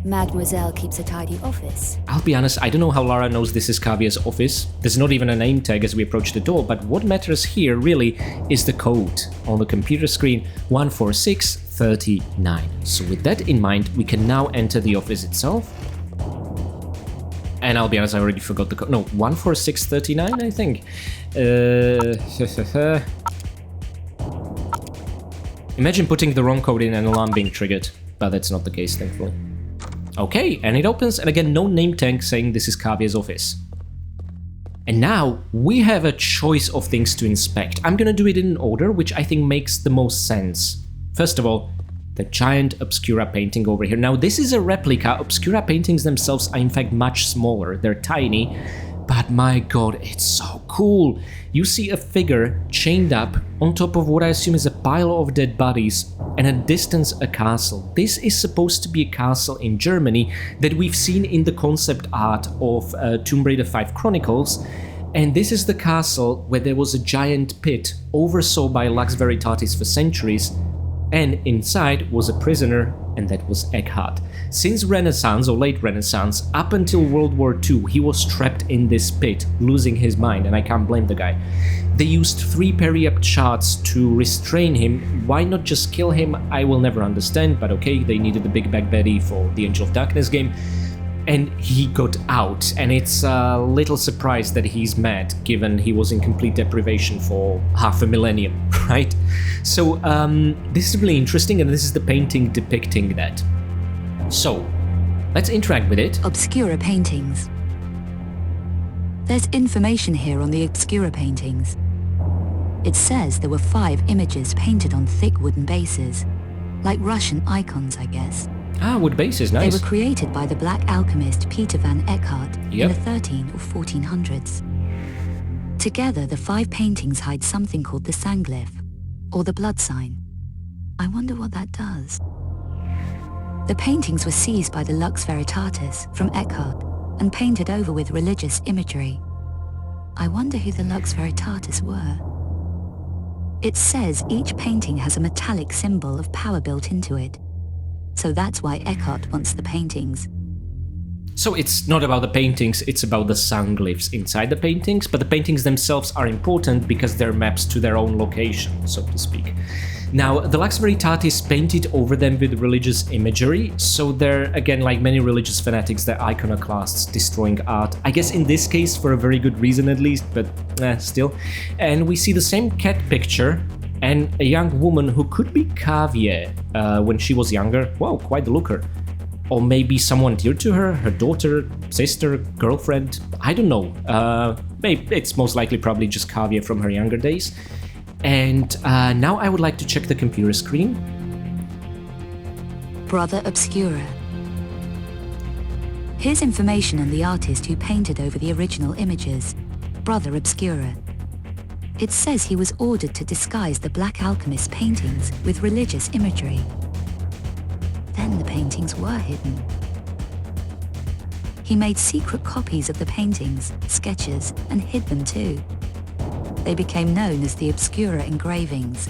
Mademoiselle keeps a tidy office. I'll be honest, I don't know how Lara knows this is Kavia's office. There's not even a name tag as we approach the door, but what matters here really is the code on the computer screen, 14639. So with that in mind, we can now enter the office itself. And I'll be honest, I already forgot the code. No, 14639, I think. Imagine putting the wrong code in and an alarm being triggered, but that's not the case, thankfully. Okay, and it opens, and again, no name tag saying this is Kavia's office. And now we have a choice of things to inspect. I'm gonna do it in an order, which I think makes the most sense. First of all, the giant Obscura painting over here. Now, this is a replica. Obscura paintings themselves are in fact much smaller. They're tiny, but my god, it's so cool. You see a figure chained up on top of what I assume is a pile of dead bodies, and at distance a castle. This is supposed to be a castle in Germany that we've seen in the concept art of Tomb Raider 5 Chronicles, and this is the castle where there was a giant pit oversaw by Lux Veritatis for centuries, and inside was a prisoner, and that was Eckhart. Since Renaissance, or late Renaissance, up until World War II, he was trapped in this pit, losing his mind, and I can't blame the guy. They used 3 periapt shards to restrain him. Why not just kill him? I will never understand, but okay, they needed a big bad baddie for the Angel of Darkness game. And he got out, and it's a little surprise that he's mad, given he was in complete deprivation for half a millennium, right? So this is really interesting, and this is the painting depicting that. So, let's interact with it. Obscura paintings. There's information here on the Obscura paintings. It says there were 5 images painted on thick wooden bases, like Russian icons, I guess. Ah, wood bases, nice. They were created by the black alchemist Peter van Eckhart in the 13 or 1400s. Together, the 5 paintings hide something called the Sanglyph, or the blood sign. I wonder what that does. The paintings were seized by the Lux Veritatis from Eckhart and painted over with religious imagery. I wonder who the Lux Veritatis were. It says each painting has a metallic symbol of power built into it. So that's why Eckhart wants the paintings. So it's not about the paintings, it's about the Sanglyphs inside the paintings, but the paintings themselves are important because they're maps to their own location, so to speak. Now, the Lux Veritatis painted over them with religious imagery, so they're, again, like many religious fanatics, they're iconoclasts, destroying art. I guess in this case for a very good reason at least, but still. And we see the same cat picture, and a young woman who could be Kavia when she was younger. Wow, quite the looker. Or maybe someone dear to her, her daughter, sister, girlfriend, I don't know. Maybe it's most likely probably just Kavia from her younger days. And now I would like to check the computer screen. Brother Obscura. Here's information on the artist who painted over the original images, Brother Obscura. It says he was ordered to disguise the Black Alchemist paintings with religious imagery. Then the paintings were hidden. He made secret copies of the paintings, sketches, and hid them too. They became known as the Obscura engravings.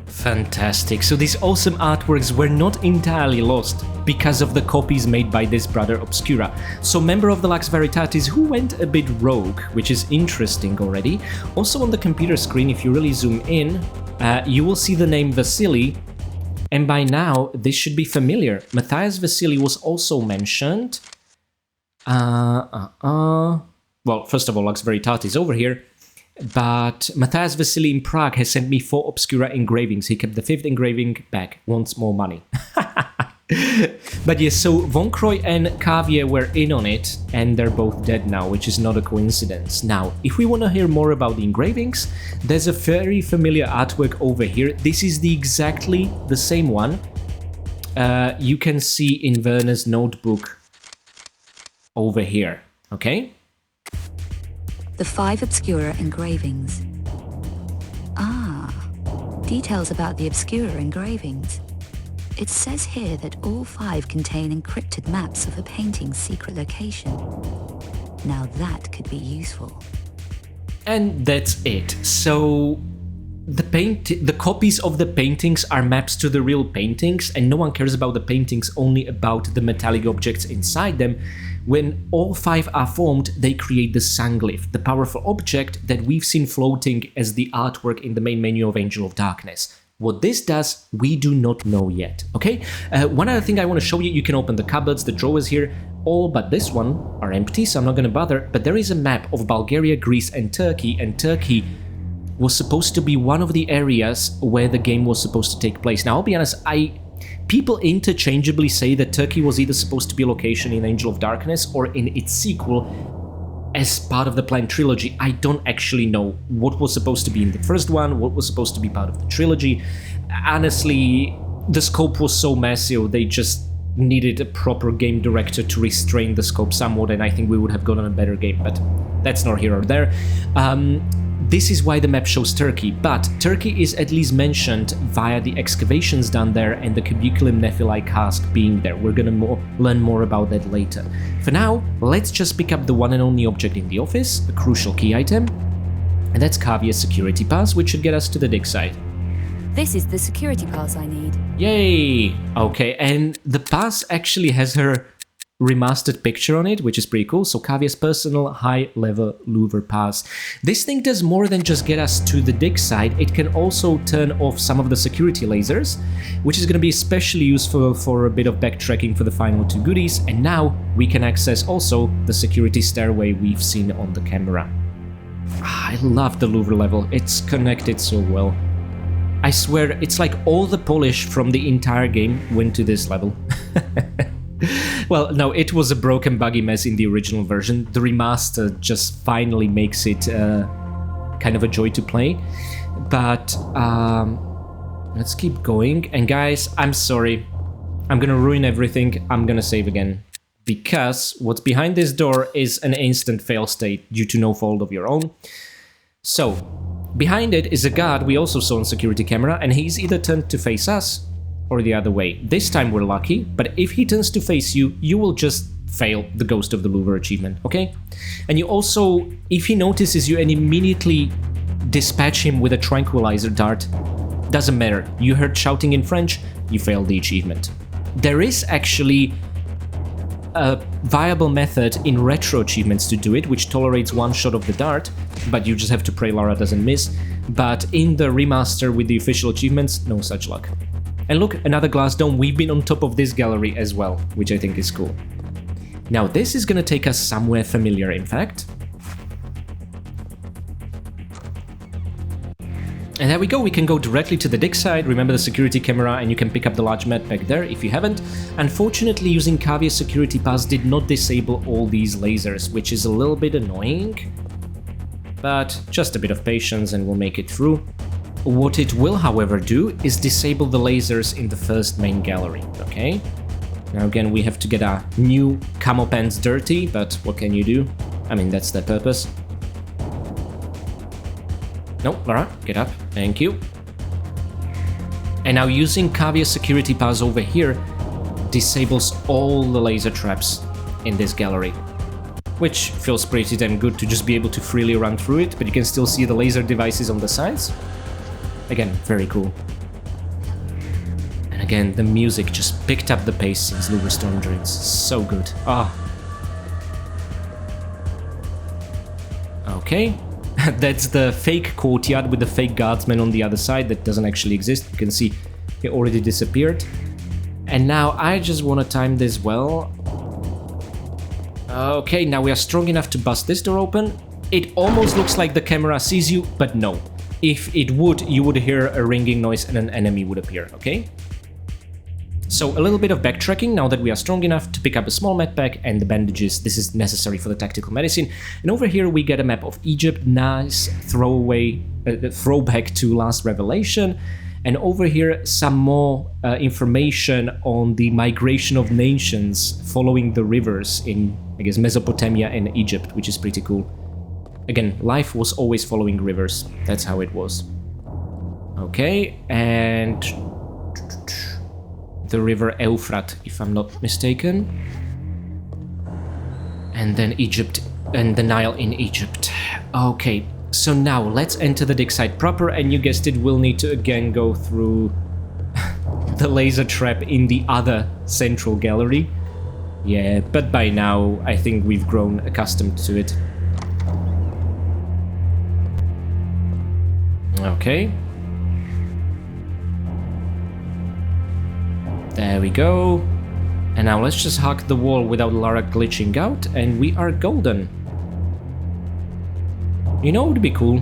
Fantastic. So these awesome artworks were not entirely lost because of the copies made by this Brother Obscura. So member of the Lux Veritatis who went a bit rogue, which is interesting already. Also on the computer screen, if you really zoom in, you will see the name Vasily. And by now, this should be familiar. Matthias Vasily was also mentioned. Well, first of all, Lux Veritatis over here. But Matthias Vasily in Prague has sent me 4 Obscura engravings. He kept the 5th engraving back. Wants more money. But yes, so Von Croy and Kavier were in on it, and they're both dead now, which is not a coincidence. Now, if we want to hear more about the engravings, there's a very familiar artwork over here. This is exactly the same one you can see in Werner's notebook over here, okay? The 5 Obscura engravings. Ah, details about the Obscura engravings. It says here that all 5 contain encrypted maps of the painting's secret location. Now that could be useful. And that's it. So the copies of the paintings are maps to the real paintings, and no one cares about the paintings, only about the metallic objects inside them. When all 5 are formed, they create the Sanglyph, the powerful object that we've seen floating as the artwork in the main menu of Angel of Darkness. What this does, we do not know yet, okay? One other thing I want to show you, you can open the cupboards, the drawers here, all but this one are empty, so I'm not going to bother, but there is a map of Bulgaria, Greece and Turkey was supposed to be one of the areas where the game was supposed to take place. Now, I'll be honest, people interchangeably say that Turkey was either supposed to be a location in Angel of Darkness or in its sequel as part of the planned trilogy. I don't actually know what was supposed to be in the first one, what was supposed to be part of the trilogy. Honestly, the scope was so massive, they just needed a proper game director to restrain the scope somewhat, and I think we would have gotten a better game, but that's not here or there. This is why the map shows Turkey, but Turkey is at least mentioned via the excavations done there and the Cubiculum Nephilae cask being there. We're gonna learn more about that later. For now, let's just pick up the one and only object in the office, a crucial key item, and that's Kavier's security pass, which should get us to the dig site. This is the security pass I need. Yay! Okay, and the pass actually has her remastered picture on it, which is pretty cool. So Kavier's personal high-level Louvre pass. This thing does more than just get us to the dig site. It can also turn off some of the security lasers, which is going to be especially useful for a bit of backtracking for the final 2 goodies. And now we can access also the security stairway we've seen on the camera. I love the Louvre level. It's connected so well. I swear, it's like all the polish from the entire game went to this level. Well, no, it was a broken, buggy mess in the original version. The remaster just finally makes it kind of a joy to play. But let's keep going. And guys, I'm sorry. I'm gonna ruin everything. I'm gonna save again. Because what's behind this door is an instant fail state due to no fault of your own. So, behind it is a guard we also saw on security camera, and he's either turned to face us or the other way. This time we're lucky, but if he turns to face you, you will just fail the Ghost of the Louvre achievement, okay? And you also, if he notices you and immediately dispatch him with a tranquilizer dart, doesn't matter. You heard shouting in French, you failed the achievement. There is actually a viable method in retro achievements to do it, which tolerates one shot of the dart, but you just have to pray Lara doesn't miss. But in the remaster with the official achievements, no such luck. And look, another glass dome. We've been on top of this gallery as well, which I think is cool. Now this is gonna take us somewhere familiar, in fact. And there we go, we can go directly to the dig site, remember the security camera, and you can pick up the large map back there if you haven't. Unfortunately, using Kavier's security pass did not disable all these lasers, which is a little bit annoying. But just a bit of patience and we'll make it through. What it will, however, do is disable the lasers in the first main gallery, okay? Now again, we have to get our new camo pants dirty, but what can you do? I mean, that's their purpose. No, Lara, get up. Thank you. And now using Kavia's security pass over here disables all the laser traps in this gallery, which feels pretty damn good to just be able to freely run through it, but you can still see the laser devices on the sides. Again, very cool. And again, the music just picked up the pace since Louvre Storm Drains. So good. Ah. Okay. That's the fake courtyard with the fake guardsman on the other side that doesn't actually exist. You can see he already disappeared. And now I just want to time this well. Okay, now we are strong enough to bust this door open. It almost looks like the camera sees you, but no. If it would, you would hear a ringing noise and an enemy would appear, okay? So a little bit of backtracking now that we are strong enough to pick up a small medpack and the bandages. This is necessary for the tactical medicine. And over here we get a map of Egypt, nice throwback to Last Revelation. And over here some more information on the migration of nations following the rivers in, I guess, Mesopotamia and Egypt, which is pretty cool. Again, life was always following rivers. That's how it was. Okay, and the river Euphrat, if I'm not mistaken. And then Egypt and the Nile in Egypt. Okay, so now let's enter the dig site proper, and you guessed it, we'll need to again go through the laser trap in the other central gallery. Yeah, but by now I think we've grown accustomed to it. Okay. There we go. And now let's just hug the wall without Lara glitching out, and we are golden. You know, it would be cool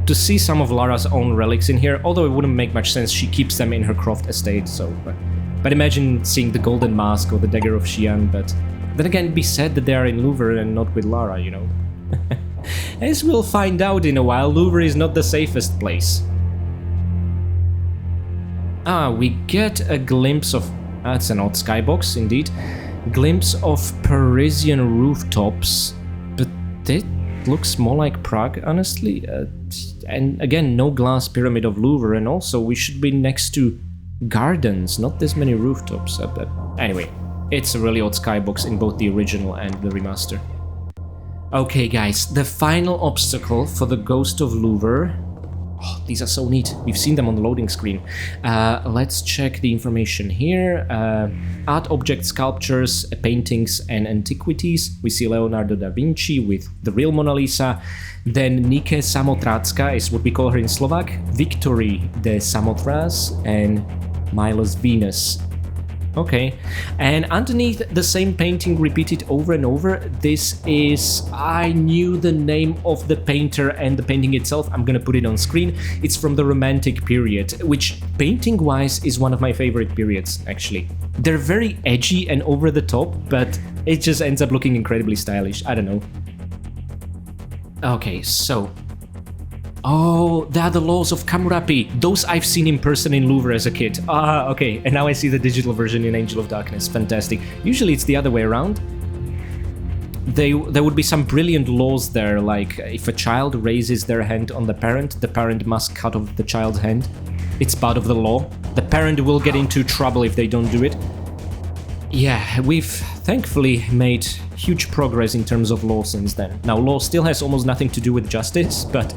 to see some of Lara's own relics in here, although it wouldn't make much sense, she keeps them in her Croft estate, so... But imagine seeing the Golden Mask or the Dagger of Xi'an, but then again it'd be sad that they are in Louvre and not with Lara, you know. As we'll find out in a while, Louvre is not the safest place. Ah, we get a glimpse of... That's an odd skybox, indeed. Glimpse of Parisian rooftops, but it looks more like Prague, honestly. And again, no glass pyramid of Louvre, and also we should be next to gardens, not this many rooftops. Anyway, it's a really odd skybox in both the original and the remaster. Okay guys, the final obstacle for the Ghost of Louvre. Oh, these are so neat. We've seen them on the loading screen. Let's check the information here. Art object sculptures, paintings and antiquities. We see Leonardo da Vinci with the real Mona Lisa. Then Nike Samotrácka is what we call her in Slovak. Victory de Samothrace and Milo's Venus. Okay, and underneath the same painting repeated over and over, this is... I knew the name of the painter and the painting itself, I'm gonna put it on screen. It's from the Romantic period, which painting-wise is one of my favorite periods, actually. They're very edgy and over the top, but it just ends up looking incredibly stylish, I don't know. Okay, so... Oh, they are the laws of Hammurabi. Those I've seen in person in Louvre as a kid. Ah, okay, and now I see the digital version in Angel of Darkness. Fantastic. Usually it's the other way around. There would be some brilliant laws there, like if a child raises their hand on the parent must cut off the child's hand. It's part of the law. The parent will get into trouble if they don't do it. Yeah, we've thankfully made huge progress in terms of law since then. Now, law still has almost nothing to do with justice, but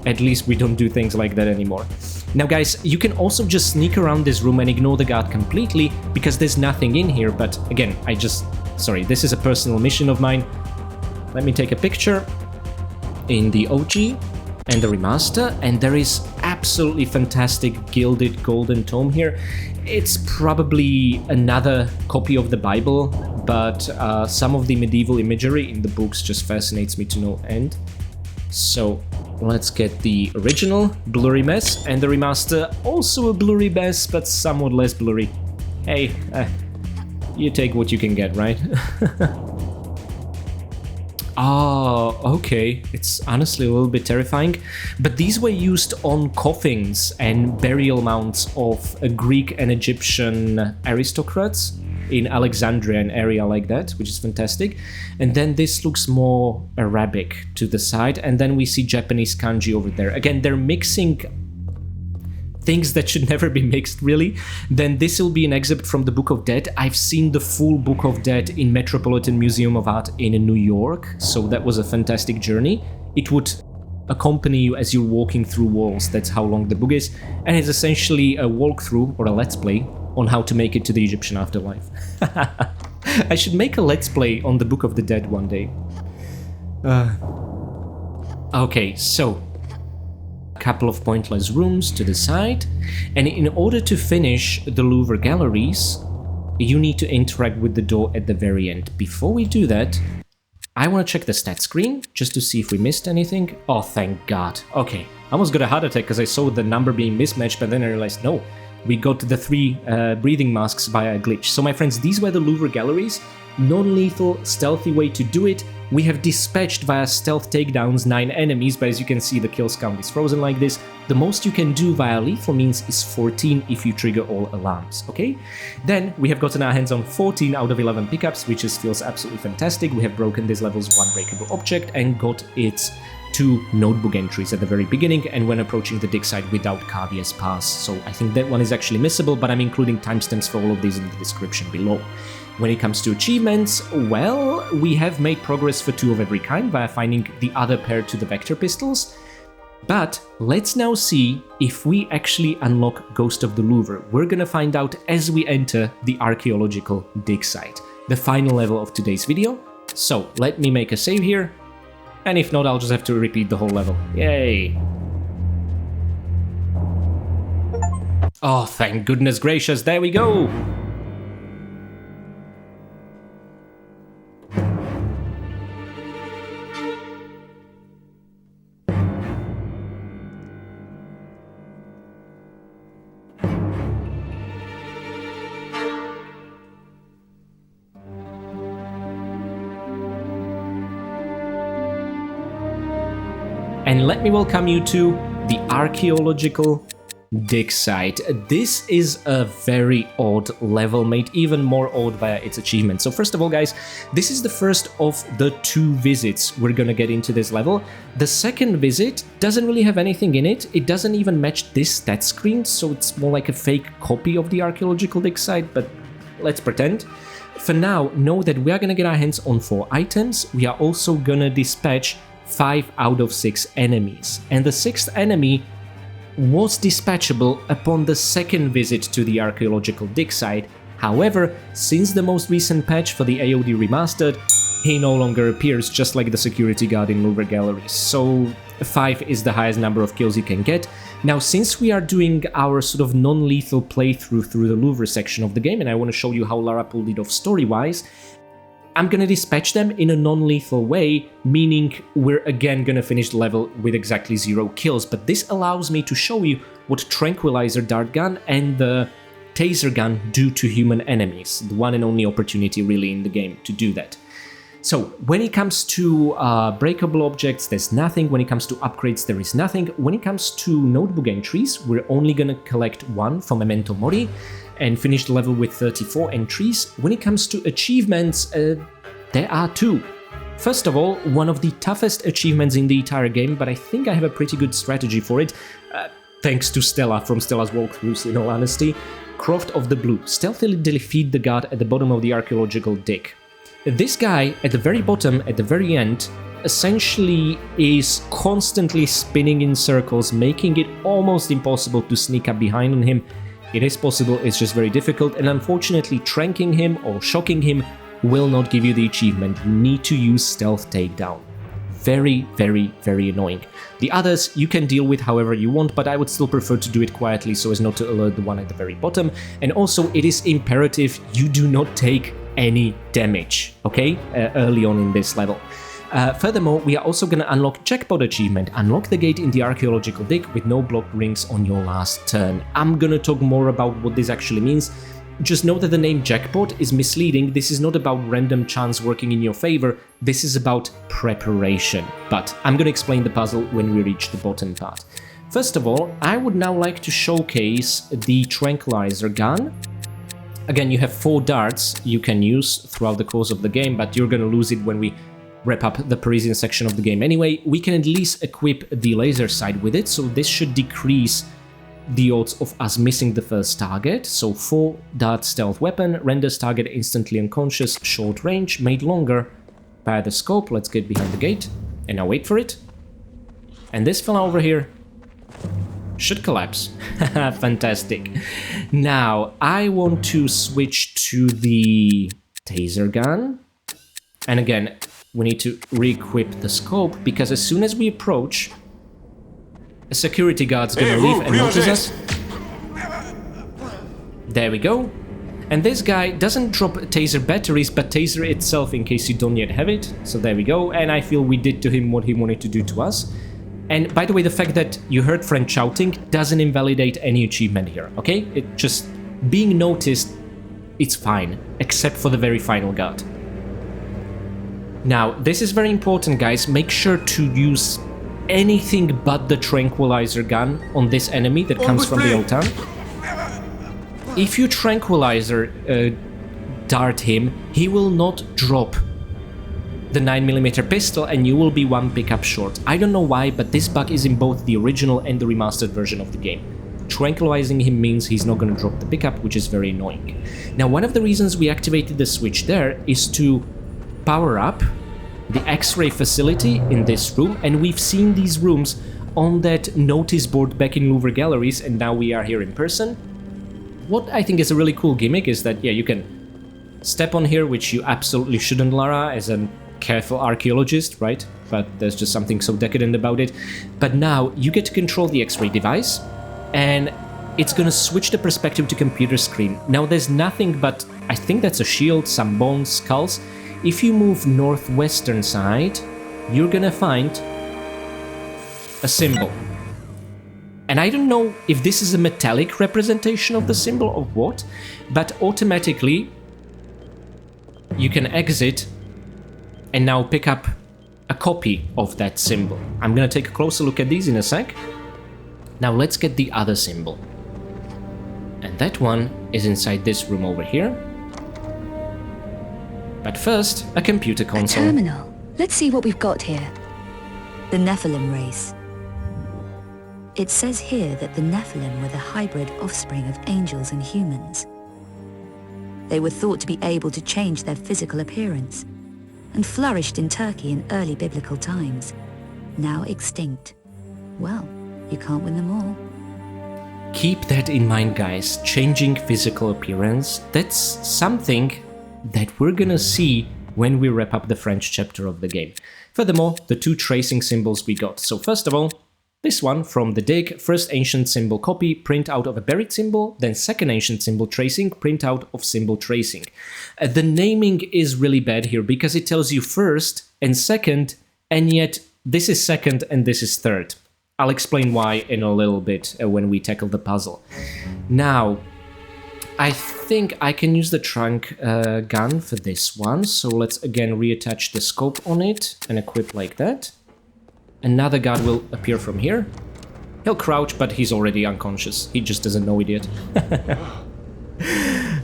at least we don't do things like that anymore. Now guys, you can also just sneak around this room and ignore the guard completely, because there's nothing in here, but again, sorry, this is a personal mission of mine. Let me take a picture in the OG and the remaster, and there is absolutely fantastic gilded golden tome here. It's probably another copy of the Bible, but some of the medieval imagery in the books just fascinates me to no end. So let's get the original blurry mess, and the remaster also a blurry mess, but somewhat less blurry. Hey, you take what you can get, right? Oh, okay. It's honestly a little bit terrifying. But these were used on coffins and burial mounds of Greek and Egyptian aristocrats in Alexandria, an area like that, which is fantastic. And then this looks more Arabic to the side. And then we see Japanese kanji over there. Again, they're mixing things that should never be mixed, really. Then this will be an excerpt from the Book of Dead. I've seen the full Book of Dead in Metropolitan Museum of Art in New York, so that was a fantastic journey. It would accompany you as you're walking through walls. That's how long the book is, and it's essentially a walkthrough or a let's play on how to make it to the Egyptian afterlife. I should make a let's play on the Book of the Dead one day. Okay, so a couple of pointless rooms to the side, and in order to finish the Louvre Galleries, you need to interact with the door at the very end. Before we do that, I want to check the stat screen just to see if we missed anything. Oh, thank God. Okay, I almost got a heart attack because I saw the number being mismatched, but then I realized no, we got the 3 breathing masks via a glitch. So my friends, these were the Louvre Galleries. Non-lethal, stealthy way to do it. We have dispatched via stealth takedowns 9 enemies, but as you can see, the kills count is frozen like this. The most you can do via lethal means is 14 if you trigger all alarms, okay? Then we have gotten our hands on 14 out of 11 pickups, which just feels absolutely fantastic. We have broken this level's 1 breakable object and got its 2 notebook entries at the very beginning and when approaching the dig site without Kavia's pass. So I think that one is actually missable, but I'm including timestamps for all of these in the description below. When it comes to achievements, well, we have made progress for 2 of every kind via finding the other pair to the vector pistols. But let's now see if we actually unlock Ghost of the Louvre. We're gonna find out as we enter the Archaeological Dig site, the final level of today's video. So let me make a save here, and if not, I'll just have to repeat the whole level. Yay! Oh, thank goodness gracious, there we go! And let me welcome you to the Archaeological Dig site. This is a very odd level, made even more odd via its achievement. So first of all, guys, this is the first of the 2 visits we're gonna get into this level. The second visit doesn't really have anything in it. It doesn't even match this stat screen, so it's more like a fake copy of the Archaeological Dig site, but let's pretend. For now, know that we are gonna get our hands on 4 items. We are also gonna dispatch 5 out of 6 enemies, and the 6th enemy was dispatchable upon the second visit to the Archaeological Dig site. However, since the most recent patch for the AOD Remastered, he no longer appears, just like the security guard in Louvre Galleries, so 5 is the highest number of kills you can get. Now, since we are doing our sort of non-lethal playthrough through the Louvre section of the game, and I want to show you how Lara pulled it off story-wise, I'm gonna dispatch them in a non-lethal way, meaning we're again gonna finish the level with exactly 0 kills, but this allows me to show you what Tranquilizer Dart Gun and the Taser Gun do to human enemies, the one and only opportunity really in the game to do that. So when it comes to breakable objects, there's nothing. When it comes to upgrades, there is nothing. When it comes to notebook entries, we're only gonna collect 1 from Memento Mori and finish the level with 34 entries. When it comes to achievements, there are 2. First of all, one of the toughest achievements in the entire game, but I think I have a pretty good strategy for it, thanks to Stella from Stella's walkthroughs, in all honesty. Croft of the Blue. Stealthily defeat the guard at the bottom of the Archaeological Dig. This guy, at the very bottom, at the very end, essentially is constantly spinning in circles, making it almost impossible to sneak up behind on him. It is possible, it's just very difficult, and unfortunately tranking him or shocking him will not give you the achievement. You need to use stealth takedown. Very, very, very annoying. The others you can deal with however you want, but I would still prefer to do it quietly so as not to alert the one at the very bottom. And also it is imperative you do not take any damage, okay, early on in this level. Furthermore, we are also going to unlock Jackpot achievement. Unlock the gate in the Archaeological Dig with no blocked rings on your last turn. I'm going to talk more about what this actually means just know that the name Jackpot is misleading. This is not about random chance working in your favor. This is about preparation. But I'm going to explain the puzzle when we reach the bottom part. First of all, I would now like to showcase the tranquilizer gun. Again, you have 4 darts you can use throughout the course of the game, but you're going to lose it when we wrap up the Parisian section of the game. Anyway, we can at least equip the laser sight with it, so this should decrease the odds of us missing the first target. So 4 dart stealth weapon, renders target instantly unconscious, short range, made longer by the scope. Let's get behind the gate and now wait for it. And this fella over here should collapse. Fantastic. Now I want to switch to the taser gun, and again we need to re-equip the scope, because as soon as we approach, a security guard's gonna leave and notice us. There we go. And this guy doesn't drop taser batteries, but taser itself in case you don't yet have it. So there we go. And I feel we did to him what he wanted to do to us. And by the way, the fact that you heard French shouting doesn't invalidate any achievement here, okay? It just being noticed, it's fine, except for the very final guard. Now, this is very important, guys. Make sure to use anything but the tranquilizer gun on this enemy that comes from the old town. If you tranquilizer dart him, he will not drop the 9mm pistol and you will be 1 pickup short. I don't know why, but this bug is in both the original and the remastered version of the game. Tranquilizing him means he's not going to drop the pickup, which is very annoying. Now, one of the reasons we activated the switch there is to power up the X-ray facility in this room, and we've seen these rooms on that notice board back in Louvre Galleries, and now we are here in person. What I think is a really cool gimmick is that, yeah, you can step on here, which you absolutely shouldn't, Lara, as a careful archaeologist, right? But there's just something so decadent about it. But now you get to control the X-ray device, and it's gonna switch the perspective to computer screen. Now there's nothing but, I think that's a shield, some bones, skulls. If you move northwestern side, you're gonna find a symbol. And I don't know if this is a metallic representation of the symbol or what, but automatically you can exit and now pick up a copy of that symbol. I'm gonna take a closer look at these in a sec. Now let's get the other symbol. And that one is inside this room over here. But first, a computer console. A terminal. Let's see what we've got here. The Nephilim race. It says here that the Nephilim were the hybrid offspring of angels and humans. They were thought to be able to change their physical appearance and flourished in Turkey in early biblical times, now extinct. Well, you can't win them all. Keep that in mind, guys. Changing physical appearance, that's something that we're gonna see when we wrap up the French chapter of the game. Furthermore, the 2 tracing symbols we got. So first of all, this one from the dig, first ancient symbol copy, print out of a buried symbol, then second ancient symbol tracing, print out of symbol tracing. The naming is really bad here because it tells you first and second, and yet this is second and this is third. I'll explain why in a little bit when we tackle the puzzle. Now, I think I can use the trunk gun for this one, so let's again reattach the scope on it and equip like that. Another guard will appear from here. He'll crouch, but he's already unconscious. He just doesn't know it yet.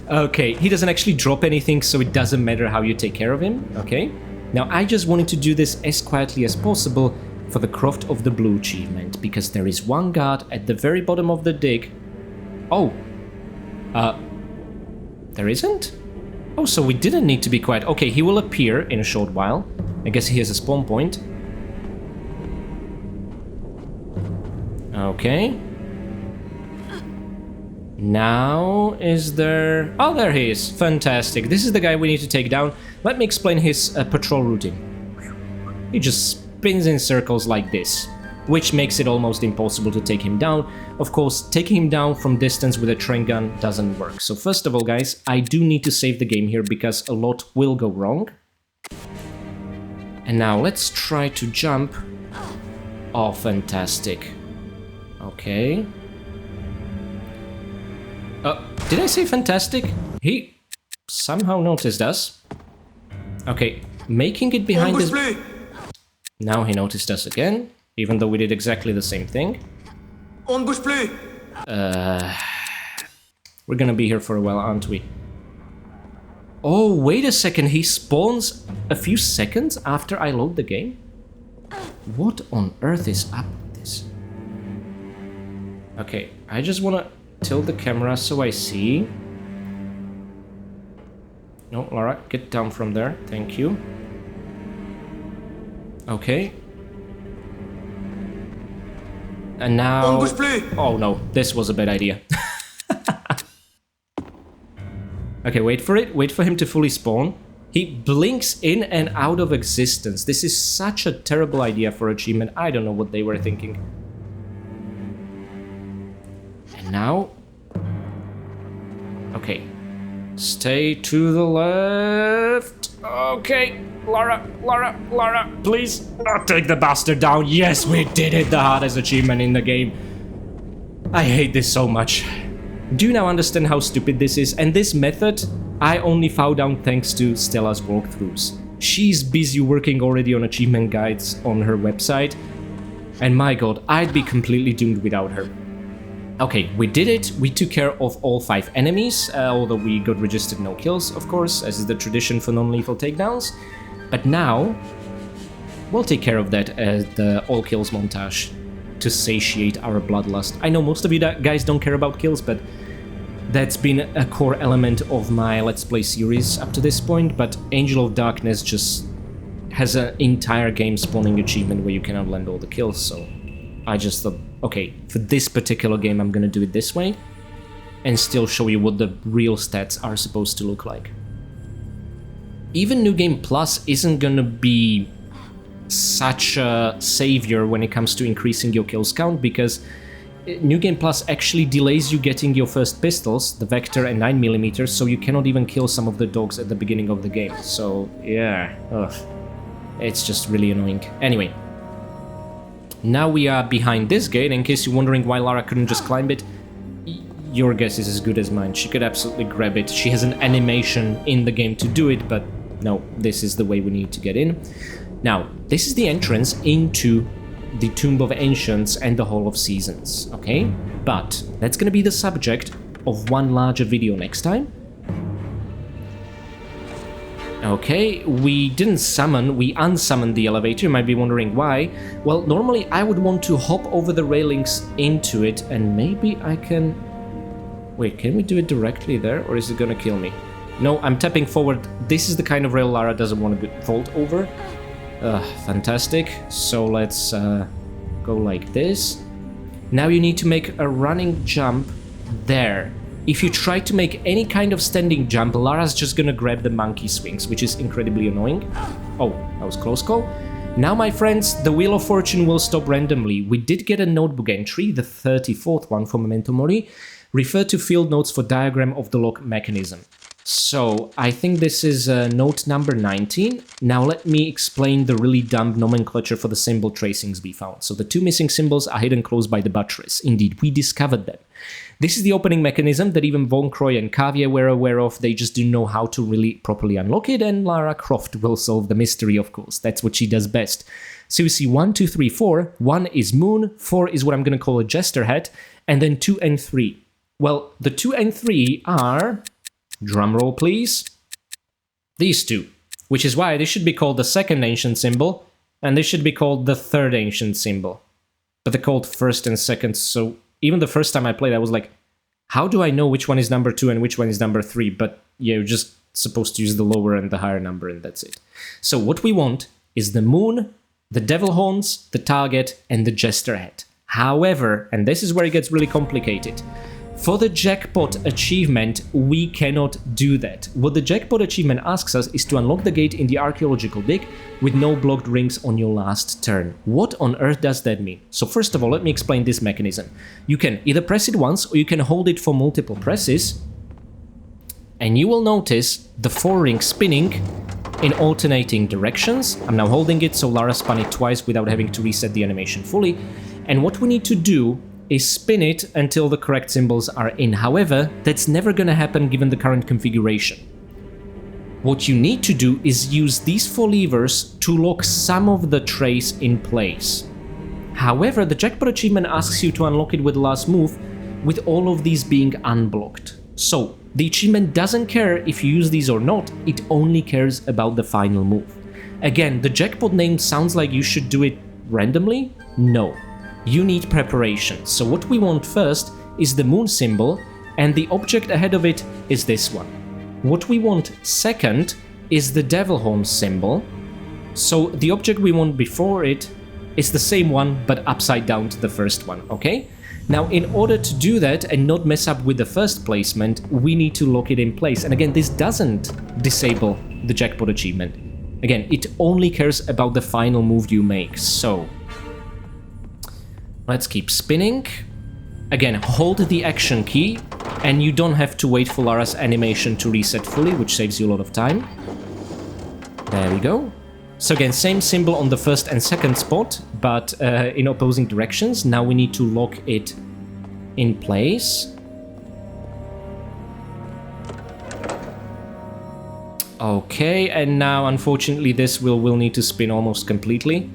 Okay, he doesn't actually drop anything, so it doesn't matter how you take care of him. Okay, now I just wanted to do this as quietly as possible for the Croft of the Blue achievement, because there is one guard at the very bottom of the dig. Oh. There isn't? Oh, so we didn't need to be quiet. Okay, he will appear in a short while. I guess he has a spawn point. Okay. Now, is there... Oh, there he is. Fantastic. This is the guy we need to take down. Let me explain his patrol routine. He just spins in circles like this, which makes it almost impossible to take him down. Of course, taking him down from distance with a train gun doesn't work. So first of all, guys, I do need to save the game here because a lot will go wrong. And now let's try to jump. Oh, fantastic. Okay. Did I say fantastic? He somehow noticed us. Okay, making it behind this... Now he noticed us again, even though we did exactly the same thing. We're gonna be here for a while, aren't we? Oh, wait a second, he spawns a few seconds after I load the game? What on earth is up with this? Okay, I just wanna tilt the camera so I see. No, Lara, get down from there, thank you. Okay. And now... Oh no, this was a bad idea. Okay, wait for it. Wait for him to fully spawn. He blinks in and out of existence. This is such a terrible idea for achievement. I don't know what they were thinking. And now... Okay. Stay to the left. Okay. Lara, please. Take the bastard down. Yes, we did it. The hardest achievement in the game. I hate this so much. Do you now understand how stupid this is? And this method, I only found out thanks to Stella's walkthroughs. She's busy working already on achievement guides on her website. And my god, I'd be completely doomed without her. Okay, we did it. We took care of all 5 enemies, although we got registered no kills, of course, as is the tradition for non-lethal takedowns. But now, we'll take care of that as the all kills montage to satiate our bloodlust. I know most of you guys don't care about kills, but that's been a core element of my Let's Play series up to this point, but Angel of Darkness just has an entire game spawning achievement where you cannot land all the kills, so I just thought, okay, for this particular game I'm gonna do it this way, and still show you what the real stats are supposed to look like. Even New Game Plus isn't gonna be such a savior when it comes to increasing your kills count, because New Game Plus actually delays you getting your first pistols, the Vector and 9mm, so you cannot even kill some of the dogs at the beginning of the game. So yeah, it's just really annoying. Anyway, now we are behind this gate. In case you're wondering why Lara couldn't just climb it, your guess is as good as mine. She could absolutely grab it. She has an animation in the game to do it, but no, this is the way we need to get in. Now, this is the entrance into the Tomb of Ancients and the Hall of Seasons, okay? But that's gonna be the subject of one larger video next time. Okay, we didn't summon, we unsummoned the elevator. You might be wondering why. Well, normally I would want to hop over the railings into it, and maybe I can... Wait, can we do it directly there, or is it gonna kill me? No, I'm tapping forward. This is the kind of rail Lara doesn't want to vault over. Fantastic. So let's go like this. Now you need to make a running jump there. If you try to make any kind of standing jump, Lara's just gonna grab the monkey swings, which is incredibly annoying. Oh, that was close call. Now, my friends, the Wheel of Fortune will stop randomly. We did get a notebook entry, the 34th one for Memento Mori. Refer to field notes for diagram of the lock mechanism. So, I think this is note number 19. Now let me explain the really dumb nomenclature for the symbol tracings we found. So the 2 missing symbols are hidden close by the buttress. Indeed, we discovered them. This is the opening mechanism that even Von Croy and Kavya were aware of. They just didn't know how to really properly unlock it, and Lara Croft will solve the mystery, of course. That's what she does best. So you see 1, 2, 3, 4. 1 is moon, 4 is what I'm going to call a jester hat, and then 2 and 3. Well, the 2 and 3 are... Drumroll, please. These 2, which is why they should be called the second ancient symbol, and they should be called the third ancient symbol. But they're called first and second, so even the first time I played, I was like, how do I know which one is number 2 and which one is number 3? But yeah, you're just supposed to use the lower and the higher number, and that's it. So what we want is the moon, the devil horns, the target, and the jester hat. However, and this is where it gets really complicated, for the Jackpot achievement, we cannot do that. What the Jackpot achievement asks us is to unlock the gate in the Archaeological Dig with no blocked rings on your last turn. What on earth does that mean? So first of all, let me explain this mechanism. You can either press it once or you can hold it for multiple presses, and you will notice the 4 rings spinning in alternating directions. I'm now holding it, so Lara spun it twice without having to reset the animation fully. And what we need to do is spin it until the correct symbols are in. However, that's never gonna happen given the current configuration. What you need to do is use these 4 levers to lock some of the trays in place. However, the Jackpot achievement asks you to unlock it with the last move, with all of these being unblocked. So, the achievement doesn't care if you use these or not, it only cares about the final move. Again, the Jackpot name sounds like you should do it randomly? No. You need preparation. So what we want first is the moon symbol, and the object ahead of it is this one. What we want second is the devil horn symbol. So the object we want before it is the same one, but upside down to the first one, okay? Now, in order to do that and not mess up with the first placement, we need to lock it in place. And again, this doesn't disable the Jackpot achievement. Again, it only cares about the final move you make, so... let's keep spinning. Again, hold the action key, and you don't have to wait for Lara's animation to reset fully, which saves you a lot of time. There we go. So again, same symbol on the first and second spot, but in opposing directions. Now we need to lock it in place. Okay, and now unfortunately this will need to spin almost completely.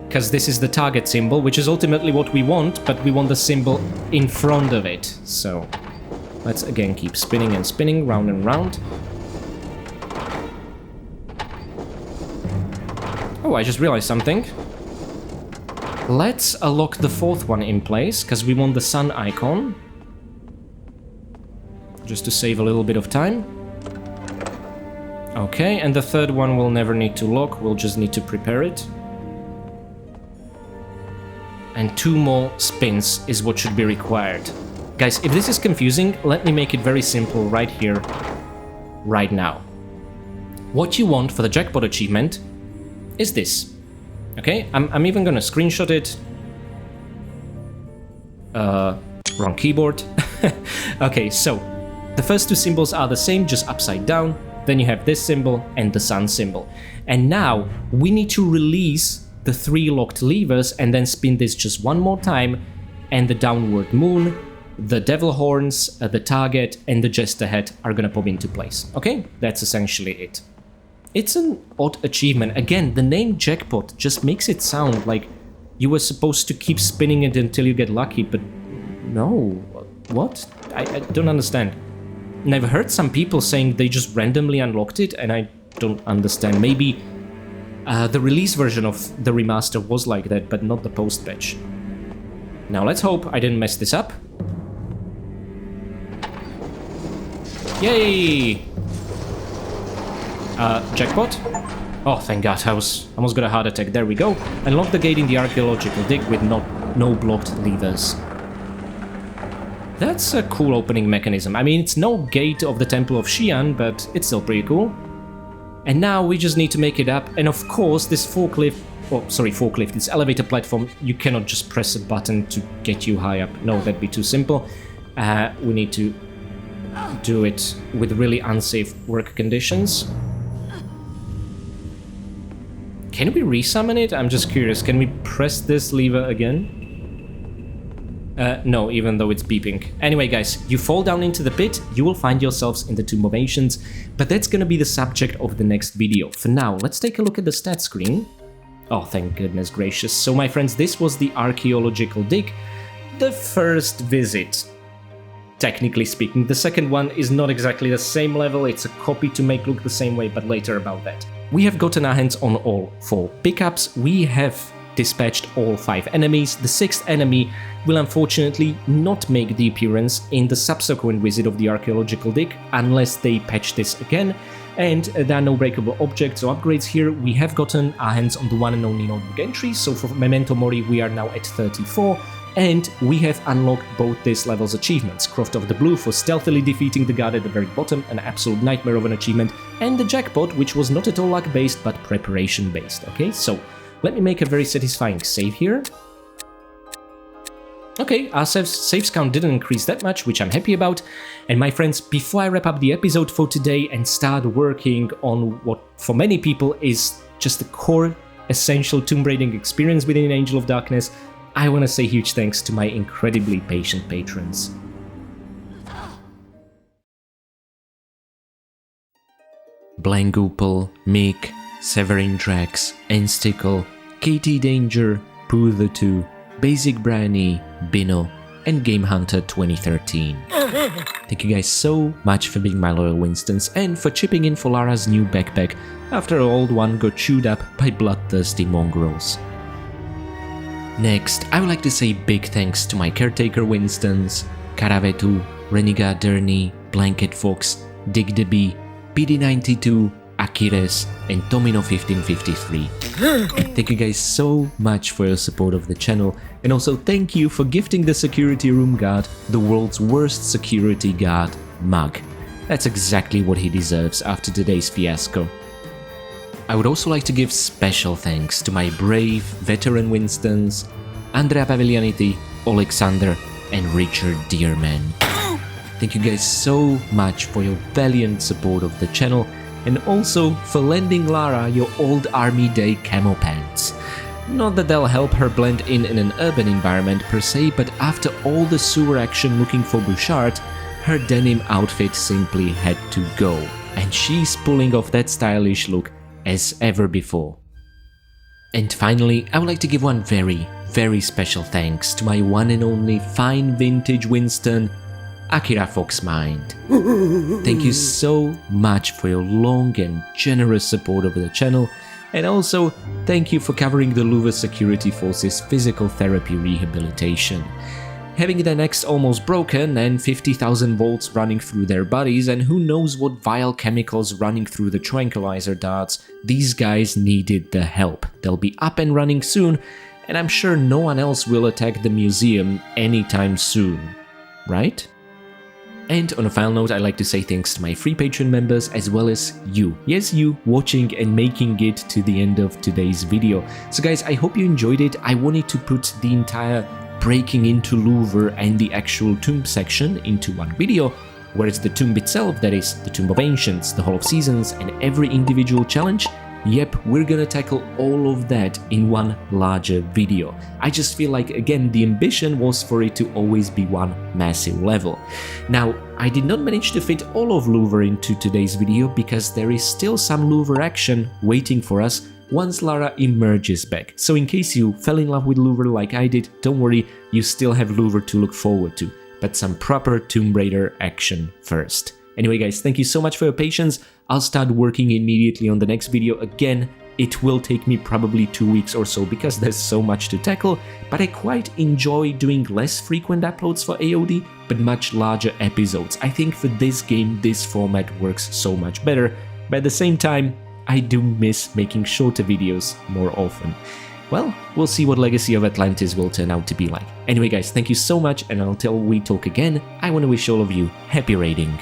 Because this is the target symbol, which is ultimately what we want, but we want the symbol in front of it. So let's again keep spinning and spinning, round and round. Oh, I just realized something. Let's lock the 4th one in place, because we want the sun icon. Just to save a little bit of time. Okay, and the 3rd one we'll never need to lock, we'll just need to prepare it. And 2 more spins is what should be required. Guys, if this is confusing, let me make it very simple right here, right now. What you want for the Jackpot achievement is this. Okay, I'm even gonna screenshot it. Wrong keyboard. Okay, so the first 2 symbols are the same, just upside down. Then you have this symbol and the sun symbol. And now we need to release the 3 locked levers and then spin this just one more time, and the downward moon, the devil horns, the target, and the jester head are gonna pop into place. Okay, that's essentially it. It's an odd achievement. Again, the name Jackpot just makes it sound like you were supposed to keep spinning it until you get lucky, but no. What? I don't understand. And I've heard some people saying they just randomly unlocked it, and I don't understand. Maybe the release version of the remaster was like that, but not the post-patch. Now let's hope I didn't mess this up. Yay! Jackpot? Oh, thank God, I almost got a heart attack. There we go. Unlock the gate in the Archaeological Dig with no blocked levers. That's a cool opening mechanism. I mean, it's no gate of the Temple of Xi'an, but it's still pretty cool. And now we just need to make it up. And of course, this forklift, this elevator platform, you cannot just press a button to get you high up. No, that'd be too simple. We need to do it with really unsafe work conditions. Can we resummon it? I'm just curious. Can we press this lever again? No, even though it's beeping. Anyway, guys, you fall down into the pit, you will find yourselves in the Tomb of Ancients, but that's gonna be the subject of the next video. For now, let's take a look at the stat screen. Oh, thank goodness gracious. So, my friends, this was the Archaeological Dig, the first visit. Technically speaking, the second one is not exactly the same level, it's a copy to make look the same way, but later about that. We have gotten our hands on all 4 pickups, we have dispatched all 5 enemies. The 6th enemy will unfortunately not make the appearance in the subsequent visit of the Archaeological Dig unless they patch this again, and there are no breakable objects or upgrades here. We have gotten our hands on the one and only notebook entry, so for Memento Mori we are now at 34, and we have unlocked both this level's achievements. Croft of the Blue for stealthily defeating the guard at the very bottom, an absolute nightmare of an achievement, and the Jackpot, which was not at all luck based but preparation based. Okay, so let me make a very satisfying save here. Okay, our saves count didn't increase that much, which I'm happy about. And my friends, before I wrap up the episode for today and start working on what for many people is just the core essential tomb raiding experience within Angel of Darkness, I want to say huge thanks to my incredibly patient patrons. Blankupel, Mick, Severin Drax, Enstickle, Katie Danger, Pooh the 2, Basic Branny, Bino, and Game Hunter 2013. Thank you guys so much for being my loyal Winstons and for chipping in for Lara's new backpack after her old one got chewed up by bloodthirsty mongrels. Next, I would like to say big thanks to my caretaker Winstons, Karavetu, Renegade Derny, Blanket Fox, Dig the Bee, PD92, Akires, and Tomino1553. Thank you guys so much for your support of the channel, and also thank you for gifting the security room guard the world's worst security guard mug. That's exactly what he deserves after today's fiasco. I would also like to give special thanks to my brave veteran Winstons, Andrea Pavilianiti, Alexander, and Richard Dearman. Thank you guys so much for your valiant support of the channel, and also for lending Lara your old Army Day camo pants. Not that they'll help her blend in an urban environment per se, but after all the sewer action looking for Bouchard, her denim outfit simply had to go, and she's pulling off that stylish look as ever before. And finally, I would like to give one very special thanks to my one and only fine vintage Winston, Akira Foxmind. Thank you so much for your long and generous support of the channel, and also thank you for covering the Louvre Security Force's physical therapy rehabilitation. Having their necks almost broken and 50,000 volts running through their bodies and who knows what vile chemicals running through the tranquilizer darts, these guys needed the help. They'll be up and running soon, and I'm sure no one else will attack the museum anytime soon, right? And on a final note, I'd like to say thanks to my free Patreon members as well as you. Yes, you watching and making it to the end of today's video. So guys, I hope you enjoyed it. I wanted to put the entire breaking into Louvre and the actual tomb section into one video, whereas the tomb itself, that is, the Tomb of Ancients, the Hall of Seasons, and every individual challenge, yep, we're gonna tackle all of that in one larger video. I just feel like, again, the ambition was for it to always be one massive level. Now, I did not manage to fit all of Louvre into today's video because there is still some Louvre action waiting for us once Lara emerges back. So in case you fell in love with Louvre like I did, don't worry, you still have Louvre to look forward to, but some proper Tomb Raider action first. Anyway guys, thank you so much for your patience. I'll start working immediately on the next video. Again, it will take me probably 2 weeks or so because there's so much to tackle, but I quite enjoy doing less frequent uploads for AOD, but much larger episodes. I think for this game, this format works so much better, but at the same time, I do miss making shorter videos more often. Well, we'll see what Legacy of Atlantis will turn out to be like. Anyway guys, thank you so much, and until we talk again, I want to wish all of you happy raiding.